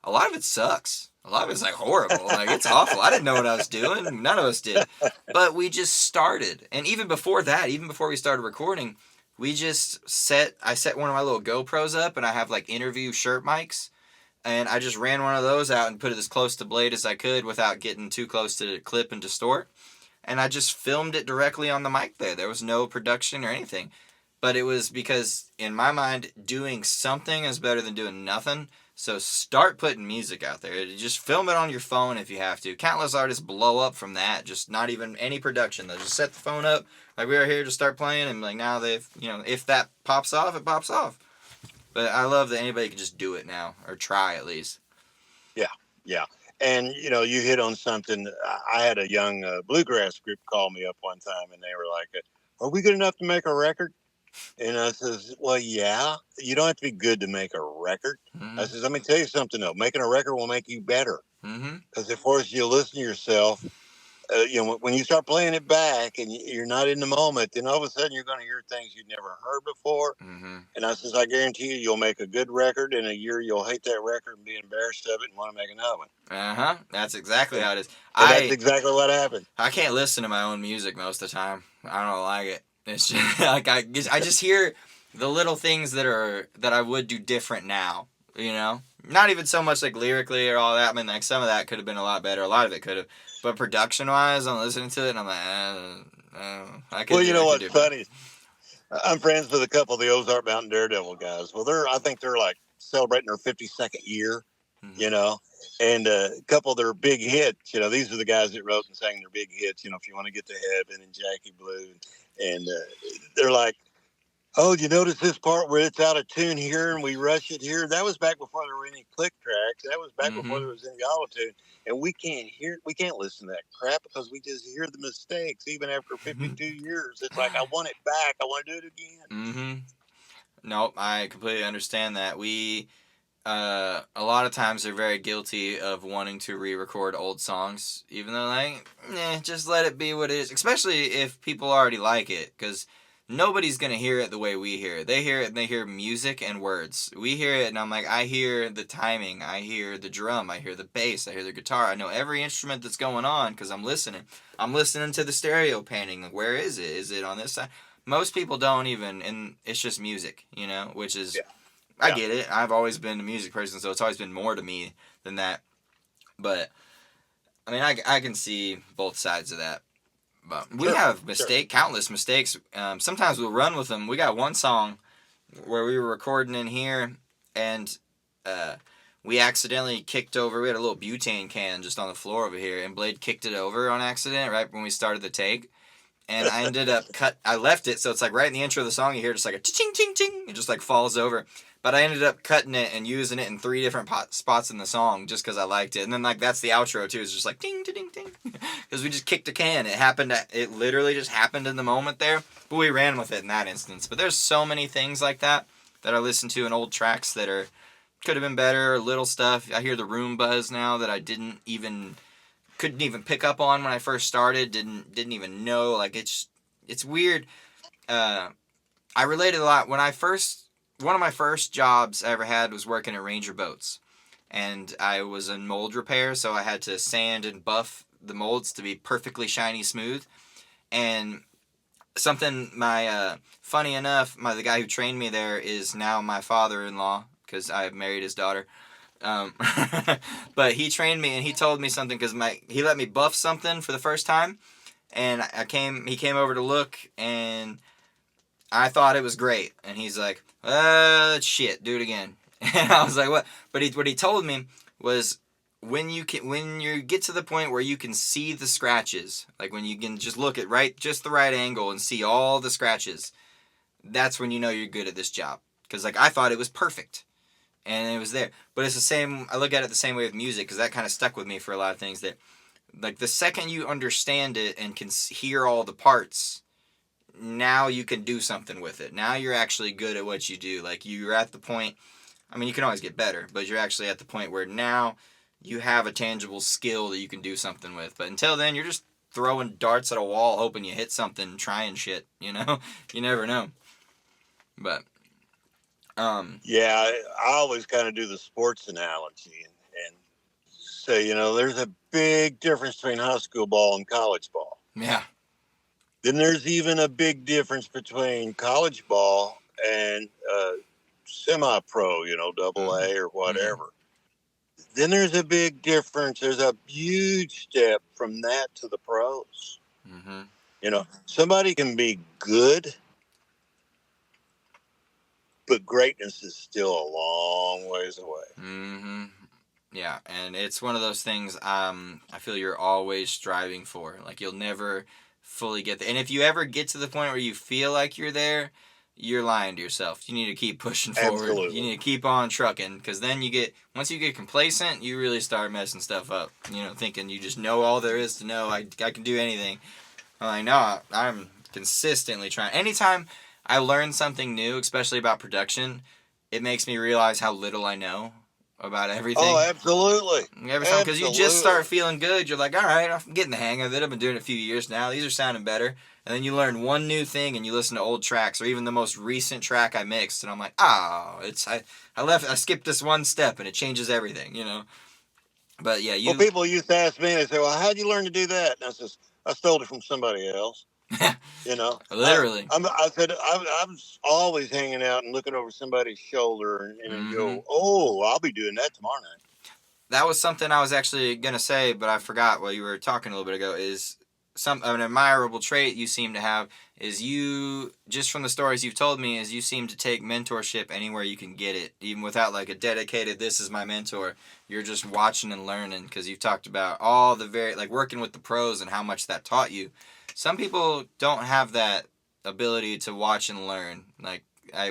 Speaker 1: a lot of it sucks. A lot of it's like horrible. Like, it's awful. I didn't know what I was doing. None of us did. But we just started. And even before that, even before we started recording, I set one of my little GoPros up, and I have like interview shirt mics. And I just ran one of those out and put it as close to blade as I could without getting too close to clip and distort. And I just filmed it directly on the mic there. There was no production or anything. But it was because, in my mind, doing something is better than doing nothing. So start putting music out there. Just film it on your phone if you have to. Countless artists blow up from that. Just not even any production. They'll just set the phone up. Like, we are here to start playing. And like, now they've, if that pops off, it pops off. But I love that anybody can just do it now. Or try at least.
Speaker 2: Yeah. And, you hit on something. I had a young bluegrass group call me up one time, and they were like, are we good enough to make a record? And I says, well, yeah, you don't have to be good to make a record. Mm-hmm. I says, let me tell you something, though. Making a record will make you better. Because if forces you to listen to yourself, when you start playing it back and you're not in the moment, then all of a sudden you're going to hear things you've never heard before. Mm-hmm. And I says, I guarantee you'll make a good record. In a year, you'll hate that record and be embarrassed of it and want to make another one.
Speaker 1: Uh-huh. That's exactly how it is.
Speaker 2: That's exactly what happened.
Speaker 1: I can't listen to my own music most of the time. I don't like it. It's just like I just hear the little things that I would do different now, Not even so much like lyrically or all that. I mean, like, some of that could have been a lot better. A lot of it could have. But production-wise, I'm listening to it and I'm like, I could.
Speaker 2: Well, you know what's funny? I'm friends with a couple of the Ozark Mountain Daredevil guys. Well, I think they're like celebrating their 52nd year, and a couple of their big hits. These are the guys that wrote and sang their big hits. If you want to get to heaven and Jackie Blue. And they're like, oh, you notice this part where it's out of tune here and we rush it here? That was back before there were any click tracks. That was back before there was any auto-tune. And we can't listen to that crap because we just hear the mistakes even after 52 years. It's like, I want it back. I want to do it again.
Speaker 1: Nope, I completely understand that. We, a lot of times, are very guilty of wanting to re-record old songs, even though, just let it be what it is. Especially if people already like it, because nobody's going to hear it the way we hear it. They hear it and they hear music and words. We hear it and I'm like, I hear the timing. I hear the drum. I hear the bass. I hear the guitar. I know every instrument that's going on because I'm listening. I'm listening to the stereo painting. Like, where is it? Is it on this side? Most people don't even, and it's just music, which is... Yeah. I get it. I've always been a music person, so it's always been more to me than that. But, I mean, I can see both sides of that. But we have countless mistakes. Sometimes we'll run with them. We got one song where we were recording in here, and we accidentally kicked over. We had a little butane can just on the floor over here, and Blade kicked it over on accident right when we started the take. And I ended up I left it, so it's like right in the intro of the song, you hear just like a ching ching ching. It just like falls over. But I ended up cutting it and using it in 3 different spots in the song just because I liked it. And then like that's the outro too. It's just like ding ding ding, because we just kicked a can. It literally just happened in the moment there. But we ran with it in that instance. But there's so many things like that I listen to in old tracks that could have been better. Little stuff. I hear the room buzz now that I couldn't even pick up on when I first started. Didn't even know. Like, it's weird. I related a lot when one of my first jobs I ever had was working at Ranger Boats, and I was in mold repair, so I had to sand and buff the molds to be perfectly shiny smooth. And something funny enough, the guy who trained me there is now my father-in-law because I married his daughter. But he trained me, and he told me something because he let me buff something for the first time, and he came over to look, and I thought it was great, and he's like, shit, do it again. And I was like, what? But what he told me was, when you get to the point where you can see the scratches, like when you can just look at just the right angle and see all the scratches, that's when you know you're good at this job. Because like I thought it was perfect, and it was there. But it's the same. I look at it the same way with music, because that kind of stuck with me for a lot of things. That like the second you understand it and can hear all the parts, now you can do something with it. Now you're actually good at what you do. Like you're at the point. I mean, you can always get better, but you're actually at the point where now you have a tangible skill that you can do something with. But until then, you're just throwing darts at a wall, hoping you hit something, trying shit. You know, you never know. But
Speaker 2: Yeah, I always kind of do the sports analogy and say, there's a big difference between high school ball and college ball.
Speaker 1: yeah.
Speaker 2: Then there's even a big difference between college ball and semi-pro, double A or whatever. Then there's a big difference. There's a huge step from that to the pros. Somebody can be good, but greatness is still a long ways away.
Speaker 1: Yeah, and it's one of those things I feel you're always striving for. Like, you'll never fully get there. And if you ever get to the point where you feel like you're there, you're lying to yourself. You need to keep pushing forward.
Speaker 2: Absolutely.
Speaker 1: You need to keep on trucking, because then once you get complacent, you really start messing stuff up. Thinking you just know all there is to know. I can do anything. I'm like, no, I'm consistently trying. Anytime I learn something new, especially about production, it makes me realize how little I know about everything.
Speaker 2: Oh, absolutely.
Speaker 1: Every time, because you just start feeling good. You're like, all right, I'm getting the hang of it. I've been doing it a few years now. These are sounding better. And then you learn one new thing, and you listen to old tracks, or even the most recent track I mixed, and I'm like, I skipped this one step, and it changes everything, But yeah,
Speaker 2: Well, people used to ask me, they say, well, how'd you learn to do that? And I says, I stole it from somebody else.
Speaker 1: Literally.
Speaker 2: I said, I was always hanging out and looking over somebody's shoulder and go, oh, I'll be doing that tomorrow night.
Speaker 1: That was something I was actually going to say, but I forgot while you were talking a little bit ago, is an admirable trait you seem to have is you, just from the stories you've told me, is you seem to take mentorship anywhere you can get it, even without like a dedicated, this is my mentor. You're just watching and learning, because you've talked about all the working with the pros and how much that taught you. Some people don't have that ability to watch and learn,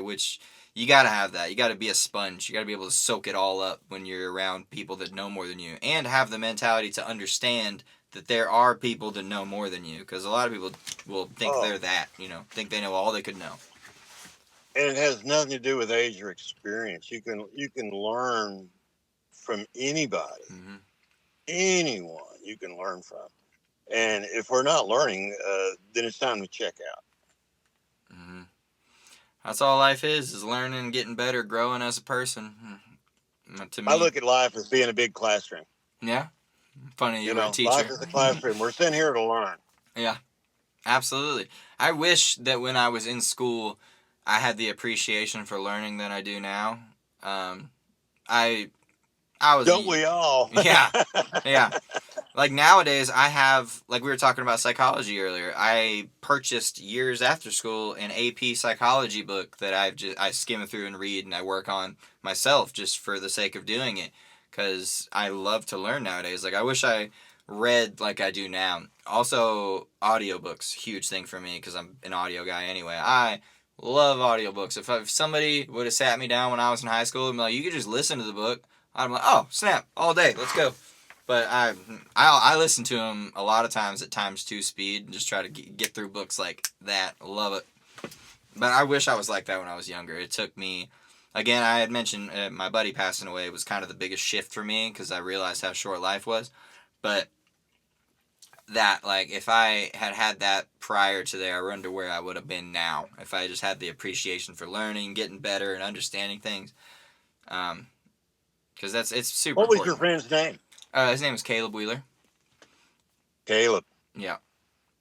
Speaker 1: which you got to have that. You got to be a sponge. You got to be able to soak it all up when you're around people that know more than you, and have the mentality to understand that there are people that know more than you, because a lot of people will think they're that, think they know all they could know.
Speaker 2: And it has nothing to do with age or experience. You can learn from anybody, anyone you can learn from. And if we're not learning, then it's time to check out.
Speaker 1: That's all life is learning, getting better, growing as a person. To me,
Speaker 2: I look at life as being a big classroom.
Speaker 1: Yeah. Funny you were a teacher.
Speaker 2: Life is a classroom. We're sent here to learn.
Speaker 1: Yeah, absolutely. I wish that when I was in school, I had the appreciation for learning that I do now. I was.
Speaker 2: Don't we all?
Speaker 1: Yeah. Like nowadays, I have, like we were talking about psychology earlier, I purchased years after school an AP psychology book that I skim through and read, and I work on myself just for the sake of doing it, because I love to learn nowadays. Like, I wish I read like I do now. Also, audiobooks, huge thing for me, because I'm an audio guy anyway. I love audiobooks. If somebody would have sat me down when I was in high school and be like, you could just listen to the book, I'm like, oh, snap, all day, let's go. But I listen to them a lot of times at times 2 speed and just try to get through books like that. Love it. But I wish I was like that when I was younger. It took me, again, I had mentioned my buddy passing away was kind of the biggest shift for me, because I realized how short life was. But that, like, if I had that prior to there, I wonder where I would have been now if I just had the appreciation for learning, getting better, and understanding things. Because it's super important.
Speaker 2: What was your friend's name?
Speaker 1: His name is Caleb Wheeler.
Speaker 2: Caleb.
Speaker 1: Yeah.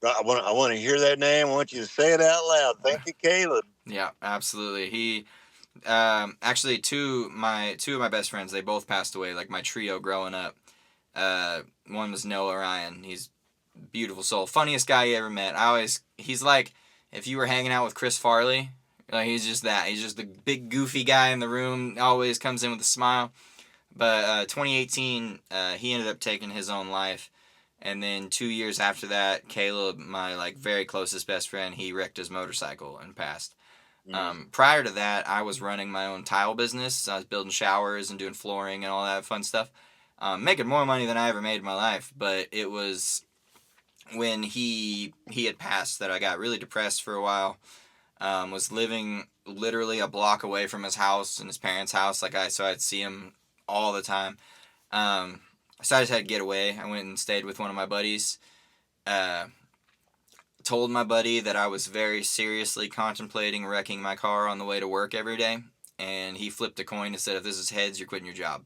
Speaker 2: I want to hear that name. I want you to say it out loud. Thank you, Caleb.
Speaker 1: Yeah, absolutely. He actually two of my best friends, they both passed away, like my trio growing up. One was Noah Ryan. He's a beautiful soul, funniest guy you ever met. He's like if you were hanging out with Chris Farley, like he's just that. He's just the big goofy guy in the room, always comes in with a smile. But 2018, he ended up taking his own life. And then 2 years after that, Caleb, my very closest best friend, he wrecked his motorcycle and passed. Prior to that, I was running my own tile business. I was building showers and doing flooring and all that fun stuff. Making more money than I ever made in my life. But it was when he had passed that I got really depressed for a while. Was living literally a block away from his house and his parents' house. So I'd see him all the time. So I just had to get away. I went and stayed with one of my buddies. Uh, Told my buddy that I was very seriously contemplating wrecking my car on the way to work every day, and he flipped a coin and said, "If this is heads, you're quitting your job."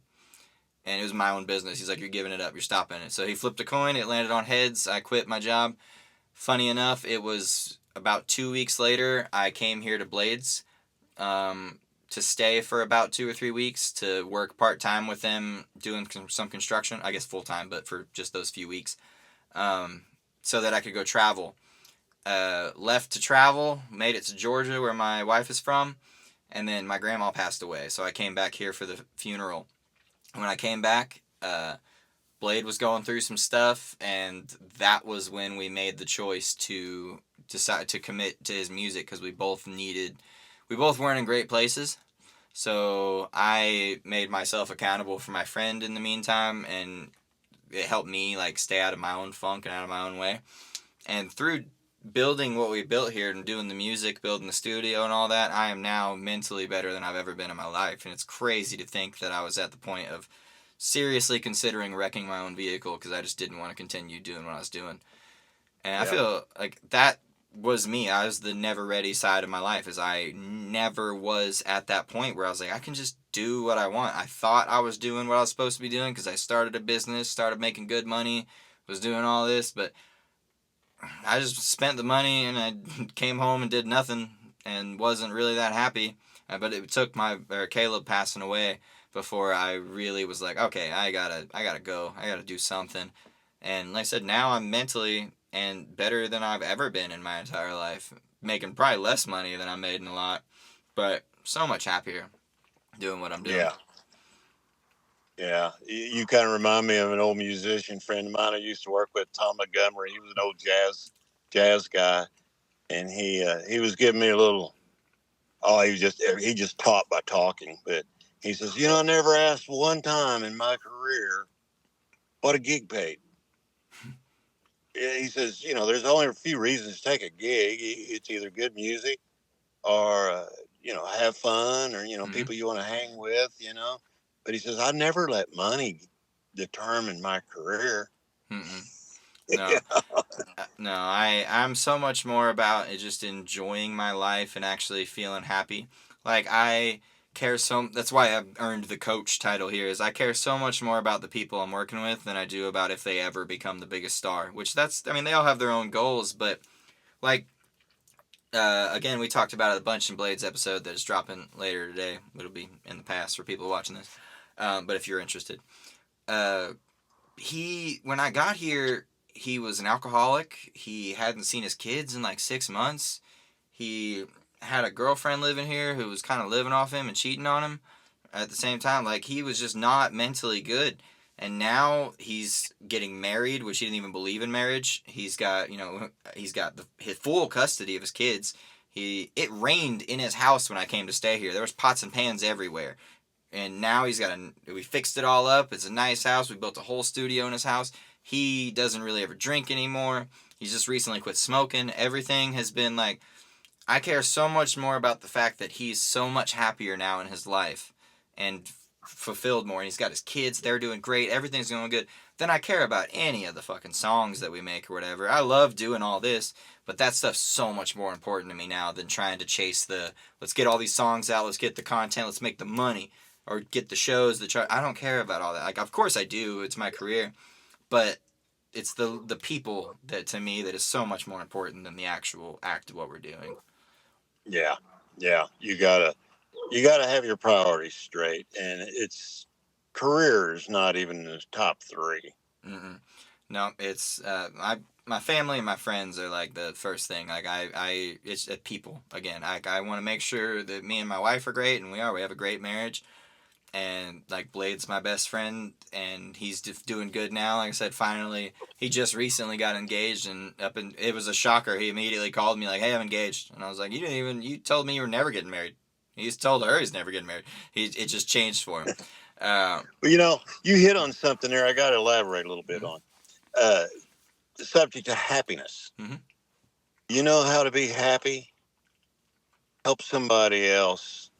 Speaker 1: And it was my own business. He's like, "You're giving it up. You're stopping it." So he flipped a coin. It landed on heads. I quit my job. Funny enough, it was about 2 weeks later. I came here to Blades to stay for about 2 or 3 weeks to work part time with them doing some construction. I guess full time, but for just those few weeks, so that I could go travel. Left to travel, made it to Georgia where my wife is from, and then my grandma passed away. So I came back here for the funeral. When I came back, Blade was going through some stuff, and that was when we made the choice to decide to commit to his music because we both weren't in great places. So I made myself accountable for my friend in the meantime, and it helped me like stay out of my own funk and out of my own way. And through building what we built here and doing the music, building the studio and all that, I am now mentally better than I've ever been in my life. And it's crazy to think that I was at the point of seriously considering wrecking my own vehicle because I just didn't want to continue doing what I was doing. And I feel like that was me. I was the never ready side of my life, as I never was at that point where I was like, I can just do what I want. I thought I was doing what I was supposed to be doing because I started a business, started making good money, was doing all this, but I just spent the money and I came home and did nothing and wasn't really that happy. But it took Caleb passing away before I really was like, okay, I gotta go. I gotta do something. And like I said, now I'm mentally and better than I've ever been in my entire life. Making probably less money than I made in a lot, but so much happier doing what I'm doing.
Speaker 2: Yeah. Yeah, you kind of remind me of an old musician friend of mine I used to work with, Tom Montgomery. He was an old jazz guy, and he was giving me a little. Oh, he just taught by talking. But he says, I never asked one time in my career what a gig paid. He says, there's only a few reasons to take a gig. It's either good music or have fun, or people you want to hang with. But he says, I never let money determine my career.
Speaker 1: No, no, I'm so much more about just enjoying my life and actually feeling happy. Like that's why I've earned the coach title here, is I care so much more about the people I'm working with than I do about if they ever become the biggest star, which they all have their own goals, but like, again, we talked about it a bunch in Blades episode that is dropping later today. It'll be in the past for people watching this. But if you're interested, when I got here, he was an alcoholic. He hadn't seen his kids in like 6 months. He had a girlfriend living here who was kind of living off him and cheating on him at the same time. Like, he was just not mentally good. And now he's getting married, which he didn't even believe in marriage. He's got his full custody of his kids. It rained in his house when I came to stay here. There was pots and pans everywhere. And now we fixed it all up. It's a nice house. We built a whole studio in his house. He doesn't really ever drink anymore. He's just recently quit smoking. Everything has been like, I care so much more about the fact that he's so much happier now in his life and fulfilled more. And he's got his kids. They're doing great. Everything's going good. Then I care about any of the fucking songs that we make or whatever. I love doing all this, but that stuff's so much more important to me now than trying to chase let's get all these songs out. Let's get the content. Let's make the money. Or get the shows, I don't care about all that. Like, of course I do. It's my career. But it's the people that, to me, that is so much more important than the actual act of what we're doing.
Speaker 2: Yeah. You gotta have your priorities straight, and career is not even in the top 3.
Speaker 1: Mm-mm. No, it's my family and my friends are like the first thing. Like it's people again. I want to make sure that me and my wife are great, and we have a great marriage. And like, Blade's my best friend, and he's doing good now. Like I said, finally, he just recently got engaged, and it was a shocker. He immediately called me like, "Hey, I'm engaged," and I was like, "You told me you were never getting married." He's told her he's never getting married. It just changed for him.
Speaker 2: Well, you hit on something there. I got to elaborate a little bit on the subject of happiness.
Speaker 1: Mm-hmm.
Speaker 2: You know how to be happy? Help somebody else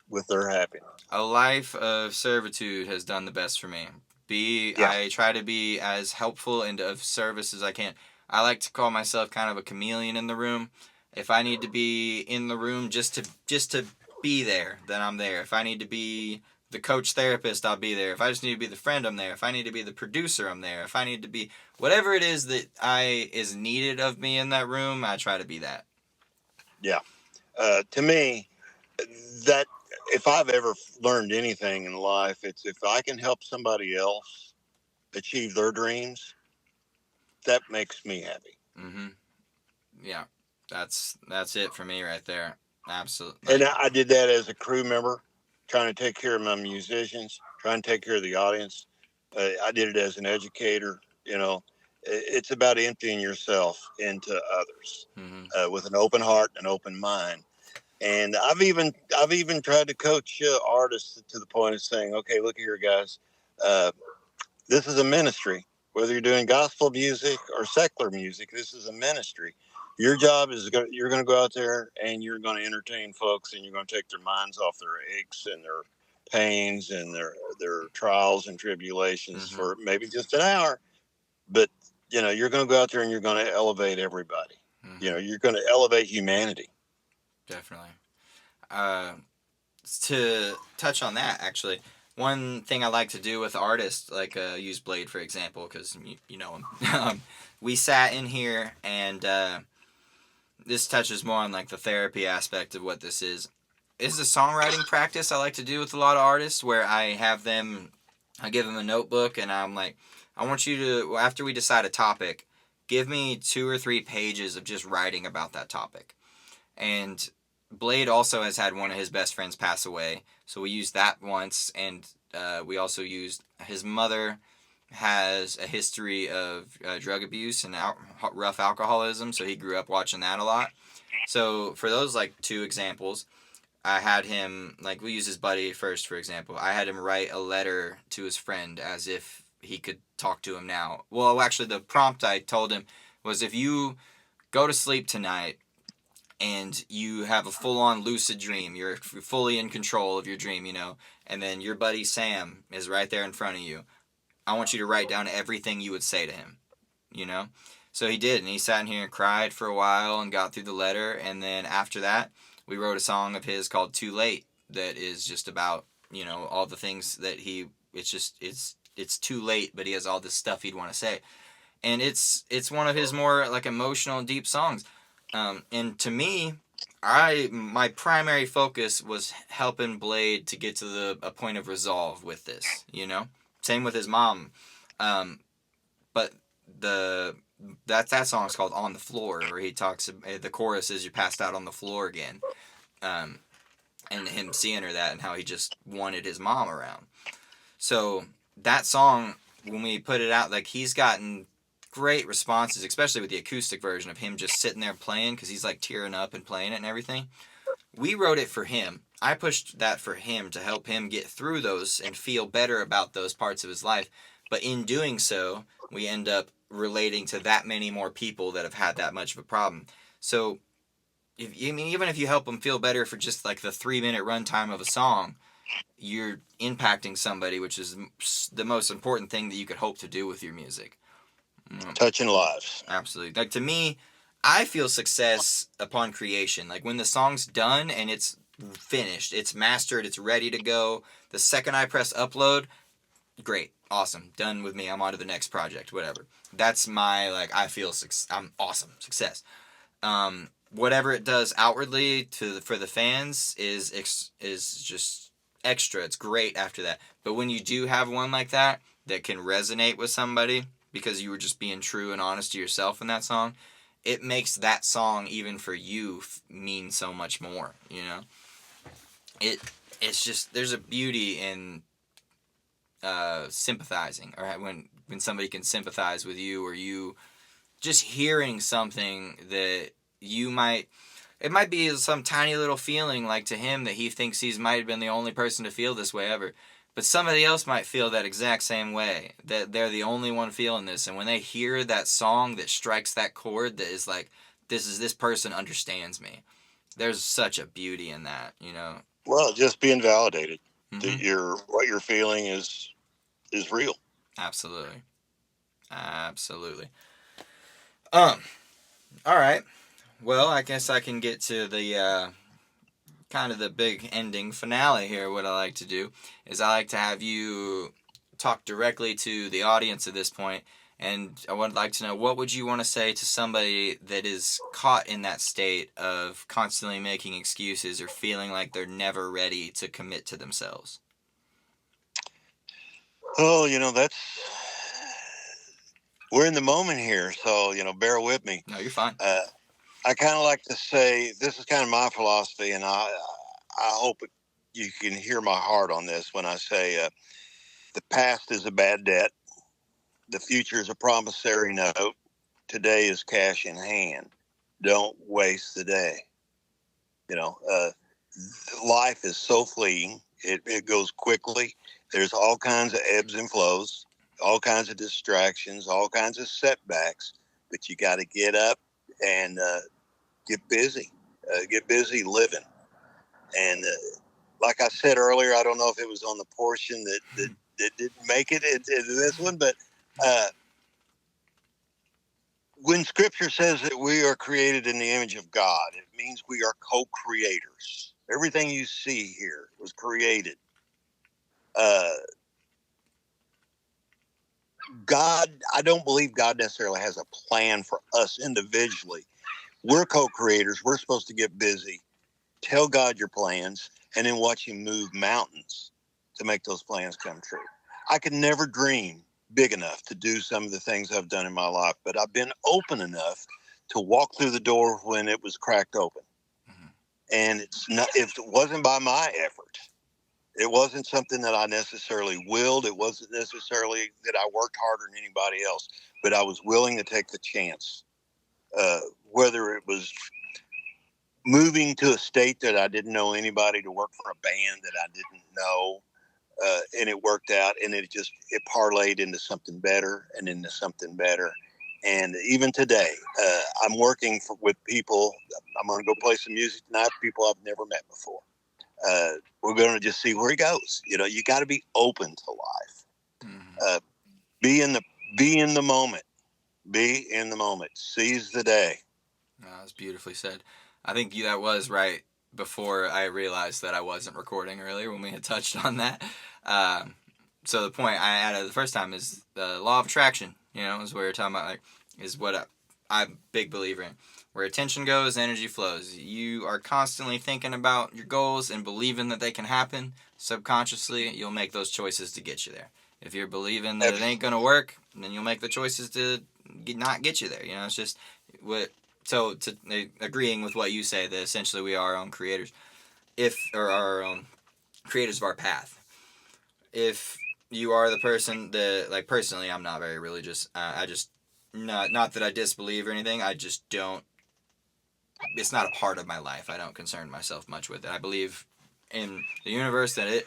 Speaker 2: with their happiness.
Speaker 1: A life of servitude has done the best for me.
Speaker 2: Yeah.
Speaker 1: I try to be as helpful and of service as I can. I like to call myself kind of a chameleon in the room. If I need to be in the room just to be there, then I'm there. If I need to be the coach therapist, I'll be there. If I just need to be the friend, I'm there. If I need to be the producer, I'm there. If I need to be whatever it is that is needed of me in that room, I try to be that.
Speaker 2: Yeah. To me, that if I've ever learned anything in life, it's if I can help somebody else achieve their dreams, that makes me happy.
Speaker 1: Mhm. Yeah. That's it for me right there. Absolutely.
Speaker 2: And
Speaker 1: Like,
Speaker 2: I did that as a crew member, trying to take care of my musicians, trying to take care of the audience. I did it as an educator. You know, it's about emptying yourself into others
Speaker 1: mhm.
Speaker 2: with an open heart and open mind. And I've even tried to coach artists to the point of saying, okay, look here, guys, uh, this is a ministry. Whether you're doing gospel music or secular music, this is a ministry. Your job is you're going to go out there and you're going to entertain folks, and you're going to take their minds off their aches and their pains and their trials and tribulations
Speaker 1: Mhm.
Speaker 2: for maybe just an hour. But you're going to go out there and you're going to elevate everybody.
Speaker 1: Mhm.
Speaker 2: You're going to elevate humanity.
Speaker 1: Definitely. Uh, to touch on that, actually, one thing I like to do with artists, like use Blade for example, because you know him. We sat in here, and this touches more on like the therapy aspect of what this is. Is the songwriting practice I like to do with a lot of artists, where I have them, I give them a notebook, and I'm like, I want you to, after we decide a topic, give me 2 or 3 pages of just writing about that topic. And Blade also has had one of his best friends pass away, so we used that once, and we also used his mother has a history of drug abuse and rough alcoholism, so he grew up watching that a lot. So for those like 2 examples, I had him, like, we use his buddy first, for example. I had him write a letter to his friend as if he could talk to him now. Well, actually, the prompt I told him was, if you go to sleep tonight and you have a full-on lucid dream, you're fully in control of your dream, and then your buddy Sam is right there in front of you, I want you to write down everything you would say to him, you know? So he did, and he sat in here and cried for a while and got through the letter, and then after that, we wrote a song of his called Too Late that is just about, all the things that it's too late, but he has all this stuff he'd want to say. And it's one of his more like emotional and deep songs. And to me, my primary focus was helping Blade to get to a point of resolve with this, Same with his mom. But the that song is called On the Floor, where he talks, the chorus is, you passed out on the floor again. Um, and him seeing her that, and how he just wanted his mom around. So that song, when we put it out, like, he's gotten great responses, especially with the acoustic version of him just sitting there playing, because he's like tearing up and playing it and everything. We wrote it for him. I pushed that for him to help him get through those and feel better about those parts of his life. But in doing so, we end up relating to that many more people that have had that much of a problem. So, even if you help them feel better for just like the 3-minute runtime of a song, you're impacting somebody, which is the most important thing that you could hope to do with your music.
Speaker 2: Touching lives.
Speaker 1: Absolutely. Like, to me, I feel success upon creation. Like, when the song's done and it's finished, it's mastered, it's ready to go. The second I press upload, great, awesome, done with me. I'm on to the next project, whatever. That's my, like, I feel I'm awesome, success. Whatever it does outwardly for the fans is just extra. It's great after that. But when you do have one like that can resonate with somebody because you were just being true and honest to yourself in that song, it makes that song, even for you, mean so much more. It's just, there's a beauty in sympathizing, or when somebody can sympathize with you, or you just hearing something that it might be some tiny little feeling, like, to him, that he thinks might have been the only person to feel this way ever. But somebody else might feel that exact same way, that they're the only one feeling this. And when they hear that song that strikes that chord, that is like, this person understands me. There's such a beauty in that,
Speaker 2: Well, just being validated
Speaker 1: Mm-hmm.
Speaker 2: that what you're feeling is real.
Speaker 1: Absolutely. Absolutely. Um. All right. Well, I guess I can get to the kind of the big ending finale here. What I like to do is I like to have you talk directly to the audience at this point, and I would like to know, what would you want to say to somebody that is caught in that state of constantly making excuses or feeling like they're never ready to commit to themselves?
Speaker 2: Oh, we're in the moment here, so bear with me.
Speaker 1: No, you're fine.
Speaker 2: I kind of like to say this is kind of my philosophy, and I hope you can hear my heart on this when I say the past is a bad debt, the future is a promissory note, today is cash in hand. Don't waste the day. You know, life is so fleeting; it goes quickly. There's all kinds of ebbs and flows, all kinds of distractions, all kinds of setbacks, but you got to get up and get busy living. And like I said earlier, I don't know if it was on the portion that didn't make it into this one, but uh, when Scripture says that we are created in the image of God, it means we are co-creators. Everything you see here was created. Uh, God, I don't believe God necessarily has a plan for us individually. We're co-creators. We're supposed to get busy, tell God your plans, and then watch him move mountains to make those plans come true. I could never dream big enough to do some of the things I've done in my life, but I've been open enough to walk through the door when it was cracked open.
Speaker 1: Mm-hmm.
Speaker 2: And it wasn't by my effort. It wasn't something that I necessarily willed. It wasn't necessarily that I worked harder than anybody else, but I was willing to take the chance. Whether it was moving to a state that I didn't know anybody, to work for a band that I didn't know, and it worked out, and it parlayed into something better and into something better. And even today, I'm working with people. I'm going to go play some music tonight, people I've never met before. We're going to just see where he goes. You got to be open to life.
Speaker 1: Mm-hmm.
Speaker 2: Be in the moment. Be in the moment. Seize the day.
Speaker 1: Oh, that's beautifully said. I think that was right before I realized that I wasn't recording earlier when we had touched on that. So the point I added the first time is the law of attraction. Is what you're talking about. Like, is what I'm a big believer in. Where attention goes, energy flows. You are constantly thinking about your goals and believing that they can happen. Subconsciously, you'll make those choices to get you there. If you're believing that it ain't gonna work, then you'll make the choices to not get you there. It's just what. So, agreeing with what you say, that essentially we are our own creators, or our own creators of our path. If you are the person that, like, personally, I'm not very religious. I just, not that I disbelieve or anything. I just don't. It's not a part of my life. I don't concern myself much with it. I believe in the universe that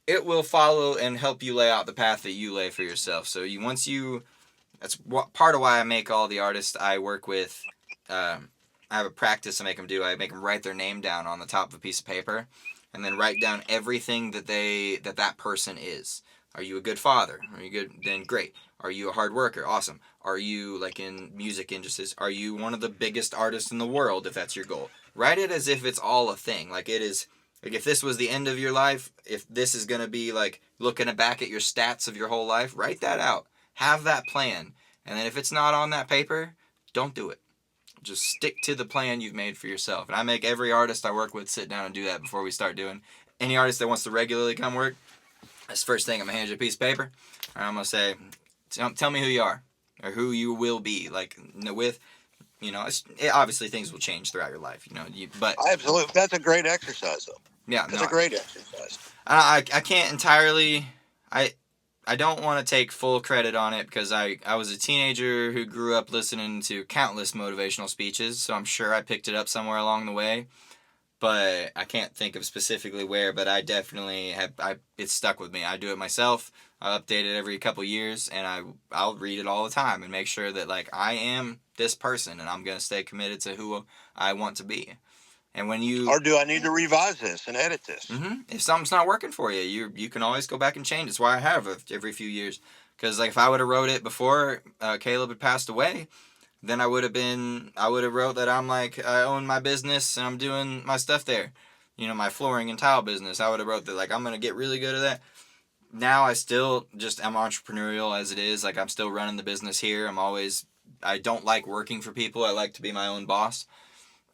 Speaker 1: it will follow and help you lay out the path that you lay for yourself. So that's part of why I make all the artists I work with. I have a practice I make them do. I make them write their name down on the top of a piece of paper, and then write down everything that person is. Are you a good father? Are you good? Then great. Are you a hard worker? Awesome. Are you, like in music industries, are you one of the biggest artists in the world, if that's your goal? Write it as if it's all a thing. Like it is, like if this was the end of your life, if this is going to be like looking back at your stats of your whole life, write that out. Have that plan. And then if it's not on that paper, don't do it. Just stick to the plan you've made for yourself. And I make every artist I work with sit down and do that before we start doing. Any artist that wants to regularly come work, that's the first thing I'm going to hand you a piece of paper. And I'm going to say, tell me who you are, or who you will be. Like, obviously things will change throughout your life, but
Speaker 2: Absolutely. That's a great exercise, though.
Speaker 1: Yeah,
Speaker 2: that's a great exercise.
Speaker 1: I can't entirely. I don't want to take full credit on it, because I was a teenager who grew up listening to countless motivational speeches, so I'm sure I picked it up somewhere along the way. But I can't think of specifically where, but I definitely have. It's stuck with me. I do it myself. I update it every couple years, and I'll read it all the time and make sure that, like, I am this person, and I'm going to stay committed to who I want to be. And when
Speaker 2: or do I need to revise this and edit this?
Speaker 1: Mm-hmm. If something's not working for you, you can always go back and change. That's why I have it every few years, Because like if I would have wrote it before Caleb had passed away, then I would have wrote that I'm like, I own my business and I'm doing my stuff there. You know, my flooring and tile business. I would have wrote that like I'm going to get really good at that. Now I still just am entrepreneurial as it is. Like I'm still running the business here. I don't like working for people. I like to be my own boss.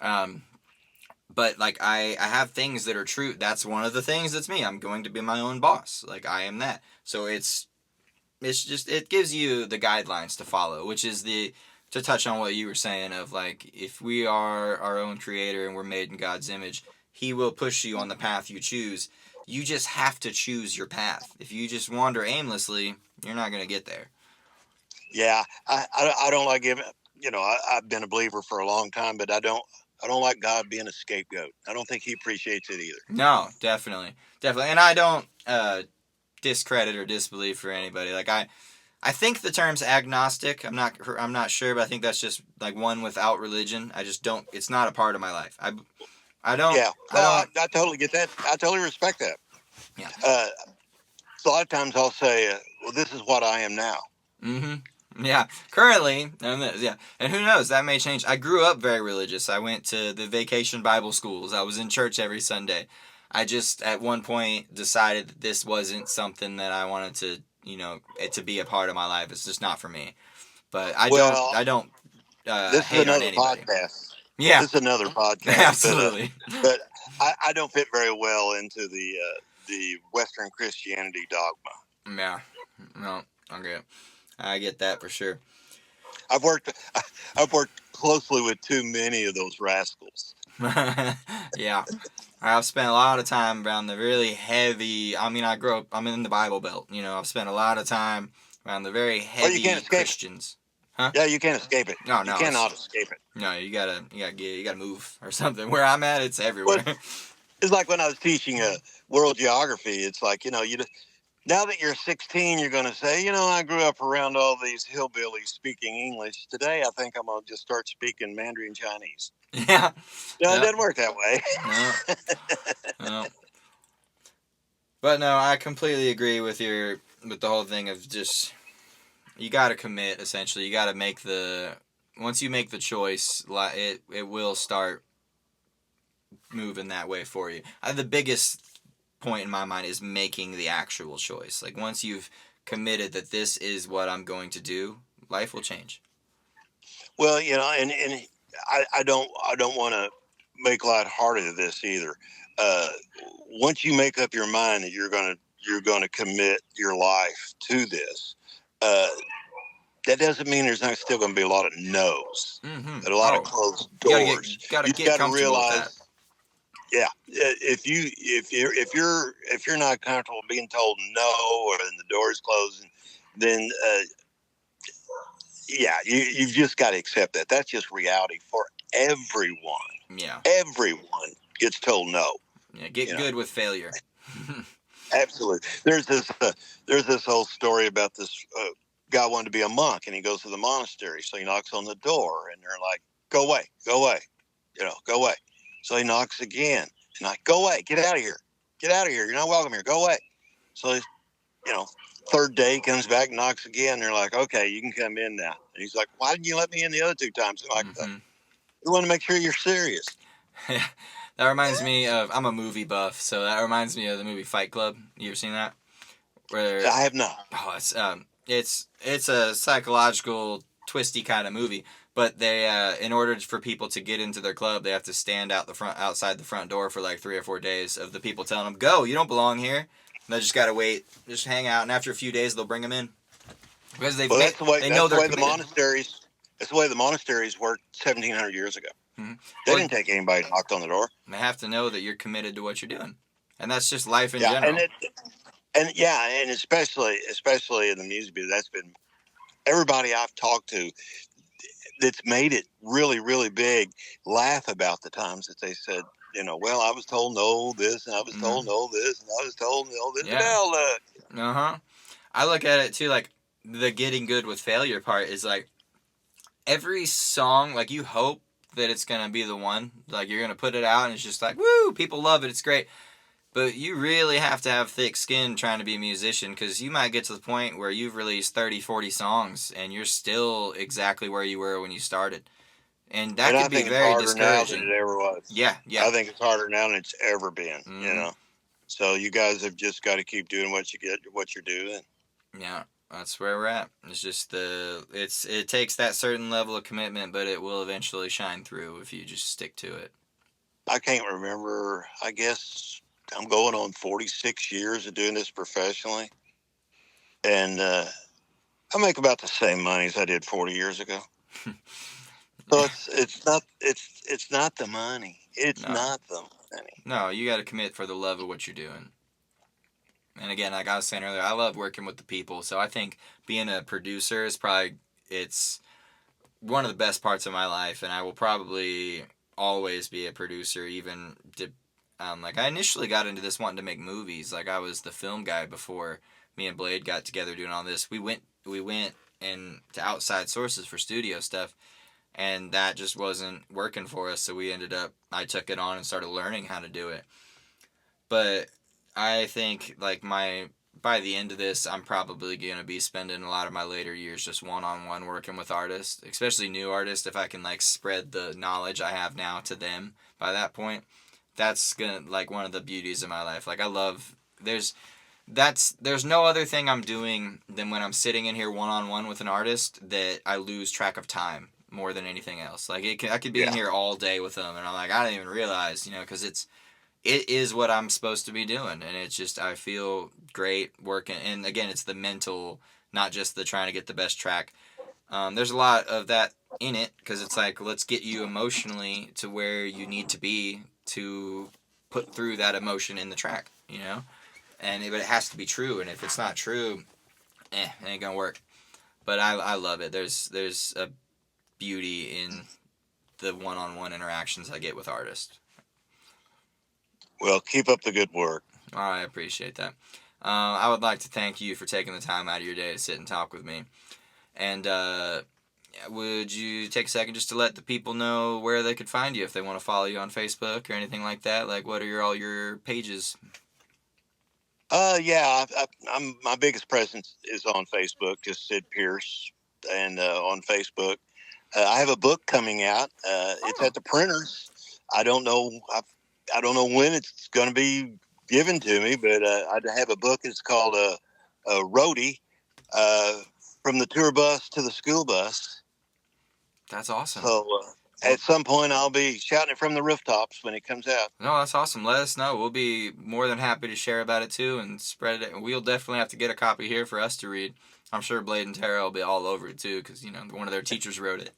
Speaker 1: But like I have things that are true. That's one of the things that's me. I'm going to be my own boss. Like I am that. So it's just, it gives you the guidelines to follow, which is to touch on what you were saying of like, if we are our own creator and we're made in God's image, he will push you on the path you choose. You just have to choose your path. If you just wander aimlessly, you're not going to get there.
Speaker 2: Yeah, I don't like giving. I've been a believer for a long time, but I don't like God being a scapegoat. I don't think he appreciates it either.
Speaker 1: No, definitely. And I don't discredit or disbelieve for anybody. Like I think the term's agnostic. I'm not sure, but I think that's just like one without religion. I just don't. It's not a part of my life. I don't.
Speaker 2: Yeah, well, I totally get that. I totally respect that.
Speaker 1: Yeah.
Speaker 2: So a lot of times I'll say, "Well, this is what I am now."
Speaker 1: Mm-hmm. Yeah. Currently, and who knows? That may change. I grew up very religious. I went to the vacation Bible schools. I was in church every Sunday. I just at one point decided that this wasn't something that I wanted to, it to be a part of my life. It's just not for me. But I don't
Speaker 2: this
Speaker 1: hate
Speaker 2: is
Speaker 1: on
Speaker 2: another
Speaker 1: anybody.
Speaker 2: podcast.
Speaker 1: Yeah.
Speaker 2: This is another podcast.
Speaker 1: Absolutely.
Speaker 2: But I don't fit very well into the Western Christianity dogma.
Speaker 1: Yeah. No, okay. I get that for sure.
Speaker 2: I've worked closely with too many of those rascals.
Speaker 1: Yeah. I've spent a lot of time around the really heavy, I'm in the Bible Belt, I've spent a lot of time around the very heavy Christians. Huh?
Speaker 2: Yeah, you can't escape it.
Speaker 1: No,
Speaker 2: you cannot escape it.
Speaker 1: No, you gotta move or something. Where I'm at, it's everywhere.
Speaker 2: Well, it's like when I was teaching world geography. It's like, now that you're 16, you're going to say, I grew up around all these hillbillies speaking English. Today, I think I'm going to just start speaking Mandarin Chinese.
Speaker 1: Yeah.
Speaker 2: No, it doesn't work that way.
Speaker 1: No. But no, I completely agree with the whole thing of just, you got to commit, essentially. You got to once you make the choice, it will start moving that way for you. The biggest point in my mind is making the actual choice. Like once you've committed that this is what I'm going to do, life will change.
Speaker 2: Well, and I don't want to make lighthearted of this either. Once you make up your mind that you're gonna commit your life to this, that doesn't mean there's not still going to be a lot of no's, and a lot of closed doors.
Speaker 1: You got to get comfortable with that.
Speaker 2: Yeah, if you're not comfortable being told no, or then the door's closing, then you've just got to accept that. That's just reality for everyone.
Speaker 1: Yeah,
Speaker 2: everyone gets told no.
Speaker 1: Yeah, get good with failure.
Speaker 2: Absolutely. There's this whole story about this guy wanted to be a monk, and he goes to the monastery. So he knocks on the door, and they're like, "Go away, go away, go away." So he knocks again, and like, "Go away, get out of here, get out of here. You're not welcome here. Go away." So, third day he comes back, knocks again. They're like, "Okay, you can come in now." And he's like, "Why didn't you let me in the other two times?" And like, we want to make sure you're serious.
Speaker 1: That reminds me of, I'm a movie buff, so that reminds me of the movie Fight Club. You ever seen that?
Speaker 2: Where I have not.
Speaker 1: Oh, it's a psychological, twisty kind of movie. But they, in order for people to get into their club, they have to stand outside the front door for like 3 or 4 days of the people telling them, "Go, you don't belong here." And they just gotta wait, just hang out, and after a few days, they'll bring them in because they know they're committed.
Speaker 2: That's the way the monasteries worked 1,700 years ago. Mm-hmm. They didn't take anybody who knocked on the door.
Speaker 1: They have to know that you're committed to what you're doing, and that's just life in general.
Speaker 2: And especially in the music business, that's been everybody I've talked to that's made it really, really big laugh about the times that they said, well, I was told no this, and I was told no this, and I was told no this.
Speaker 1: Yeah. I look at it too, like the getting good with failure part is like every song, like you hope that it's gonna be the one, like you're gonna put it out and it's just like, woo, people love it, it's great. But you really have to have thick skin trying to be a musician, because you might get to the point where you've released 30, 40 songs and you're still exactly where you were when you started. And that
Speaker 2: And
Speaker 1: could
Speaker 2: I
Speaker 1: be
Speaker 2: think it's
Speaker 1: very
Speaker 2: harder now than
Speaker 1: discouraging.
Speaker 2: it ever was.
Speaker 1: Yeah, yeah.
Speaker 2: I think it's harder now than it's ever been.
Speaker 1: Mm-hmm.
Speaker 2: So you guys have just got to keep doing what you're doing.
Speaker 1: Yeah, that's where we're at. It's just it takes that certain level of commitment, but it will eventually shine through if you just stick to it.
Speaker 2: I can't remember. I guess I'm going on 46 years of doing this professionally, and I make about the same money as I did 40 years ago. So it's not the money. It's
Speaker 1: No,
Speaker 2: not the money.
Speaker 1: no, you got to commit for the love of what you're doing. And again, like I was saying earlier, I love working with the people. So I think being a producer is it's one of the best parts of my life, and I will probably always be a producer. Like I initially got into this wanting to make movies. Like I was the film guy before me and Blade got together doing all this. We went and to outside sources for studio stuff, and that just wasn't working for us. So I took it on and started learning how to do it. But I think like by the end of this, I'm probably going to be spending a lot of my later years just one-on-one working with artists, especially new artists. If I can like spread the knowledge I have now to them by that point, that's gonna like one of the beauties of my life. Like I love there's no other thing I'm doing than when I'm sitting in here one-on-one with an artist that I lose track of time more than anything else. Like I could be in here all day with them, and I'm like I didn't even realize, because it is what I'm supposed to be doing, and it's just I feel great working. And again, it's the mental, not just the trying to get the best track. There's a lot of that in it, because it's like let's get you emotionally to where you need to be to put through that emotion in the track, but it has to be true, and if it's not true, it ain't gonna work. But I love it. There's a beauty in the one-on-one interactions I get with artists.
Speaker 2: Well, keep up the good work.
Speaker 1: I appreciate that. I would like to thank you for taking the time out of your day to sit and talk with me. And would you take a second just to let the people know where they could find you if they want to follow you on Facebook or anything like that? Like, what are all your pages?
Speaker 2: Yeah, I'm my biggest presence is on Facebook, just Sid Pierce, and on Facebook. I have a book coming out. It's at the printers. I don't know. I don't know when it's going to be given to me, but I have a book. It's called a Roadie, from the tour bus to the school bus.
Speaker 1: That's awesome.
Speaker 2: So at some point, I'll be shouting it from the rooftops when it comes out.
Speaker 1: No, that's awesome. Let us know. We'll be more than happy to share about it too and spread it. We'll definitely have to get a copy here for us to read. I'm sure Blade and Tara will be all over it too, because one of their teachers wrote it,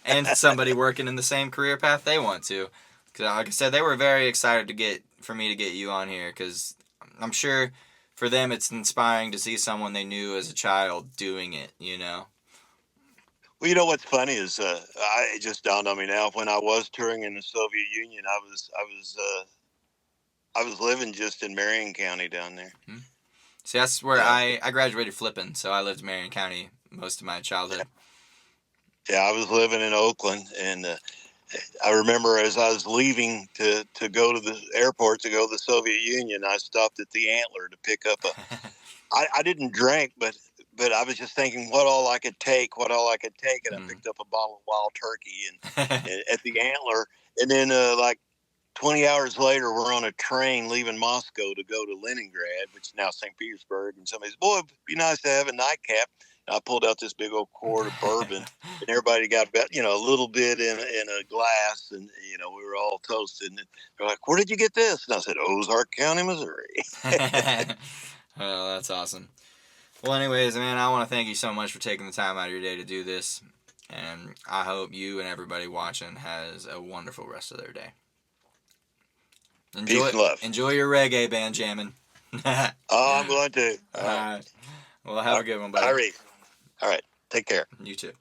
Speaker 1: and somebody working in the same career path they want to. Because like I said, they were very excited for me to get you on here, because I'm sure for them it's inspiring to see someone they knew as a child doing it.
Speaker 2: Well, what's funny is it just dawned on me now. When I was touring in the Soviet Union, I was living just in Marion County down there.
Speaker 1: Hmm. See, that's where I graduated flipping, so I lived in Marion County most of my childhood.
Speaker 2: Yeah, I was living in Oakland, and I remember as I was leaving to go to the airport to go to the Soviet Union, I stopped at the Antler to pick up I didn't drink, but I was just thinking what all I could take, and I picked up a bottle of Wild Turkey and at the Antler, and then like 20 hours later, we're on a train leaving Moscow to go to Leningrad, which is now St. Petersburg, and somebody said, "Boy, it'd be nice to have a nightcap." And I pulled out this big old quart of bourbon, and everybody got about a little bit in a glass, and we were all toasted. And they're like, "Where did you get this?" And I said, "Ozark County, Missouri."
Speaker 1: Oh, that's awesome. Well, anyways, man, I want to thank you so much for taking the time out of your day to do this. And I hope you and everybody watching has a wonderful rest of their day.
Speaker 2: Peace and love.
Speaker 1: Enjoy your reggae band jamming.
Speaker 2: Oh, I'm going to.
Speaker 1: All right. Well, have a good one, buddy.
Speaker 2: All right. Take care.
Speaker 1: You too.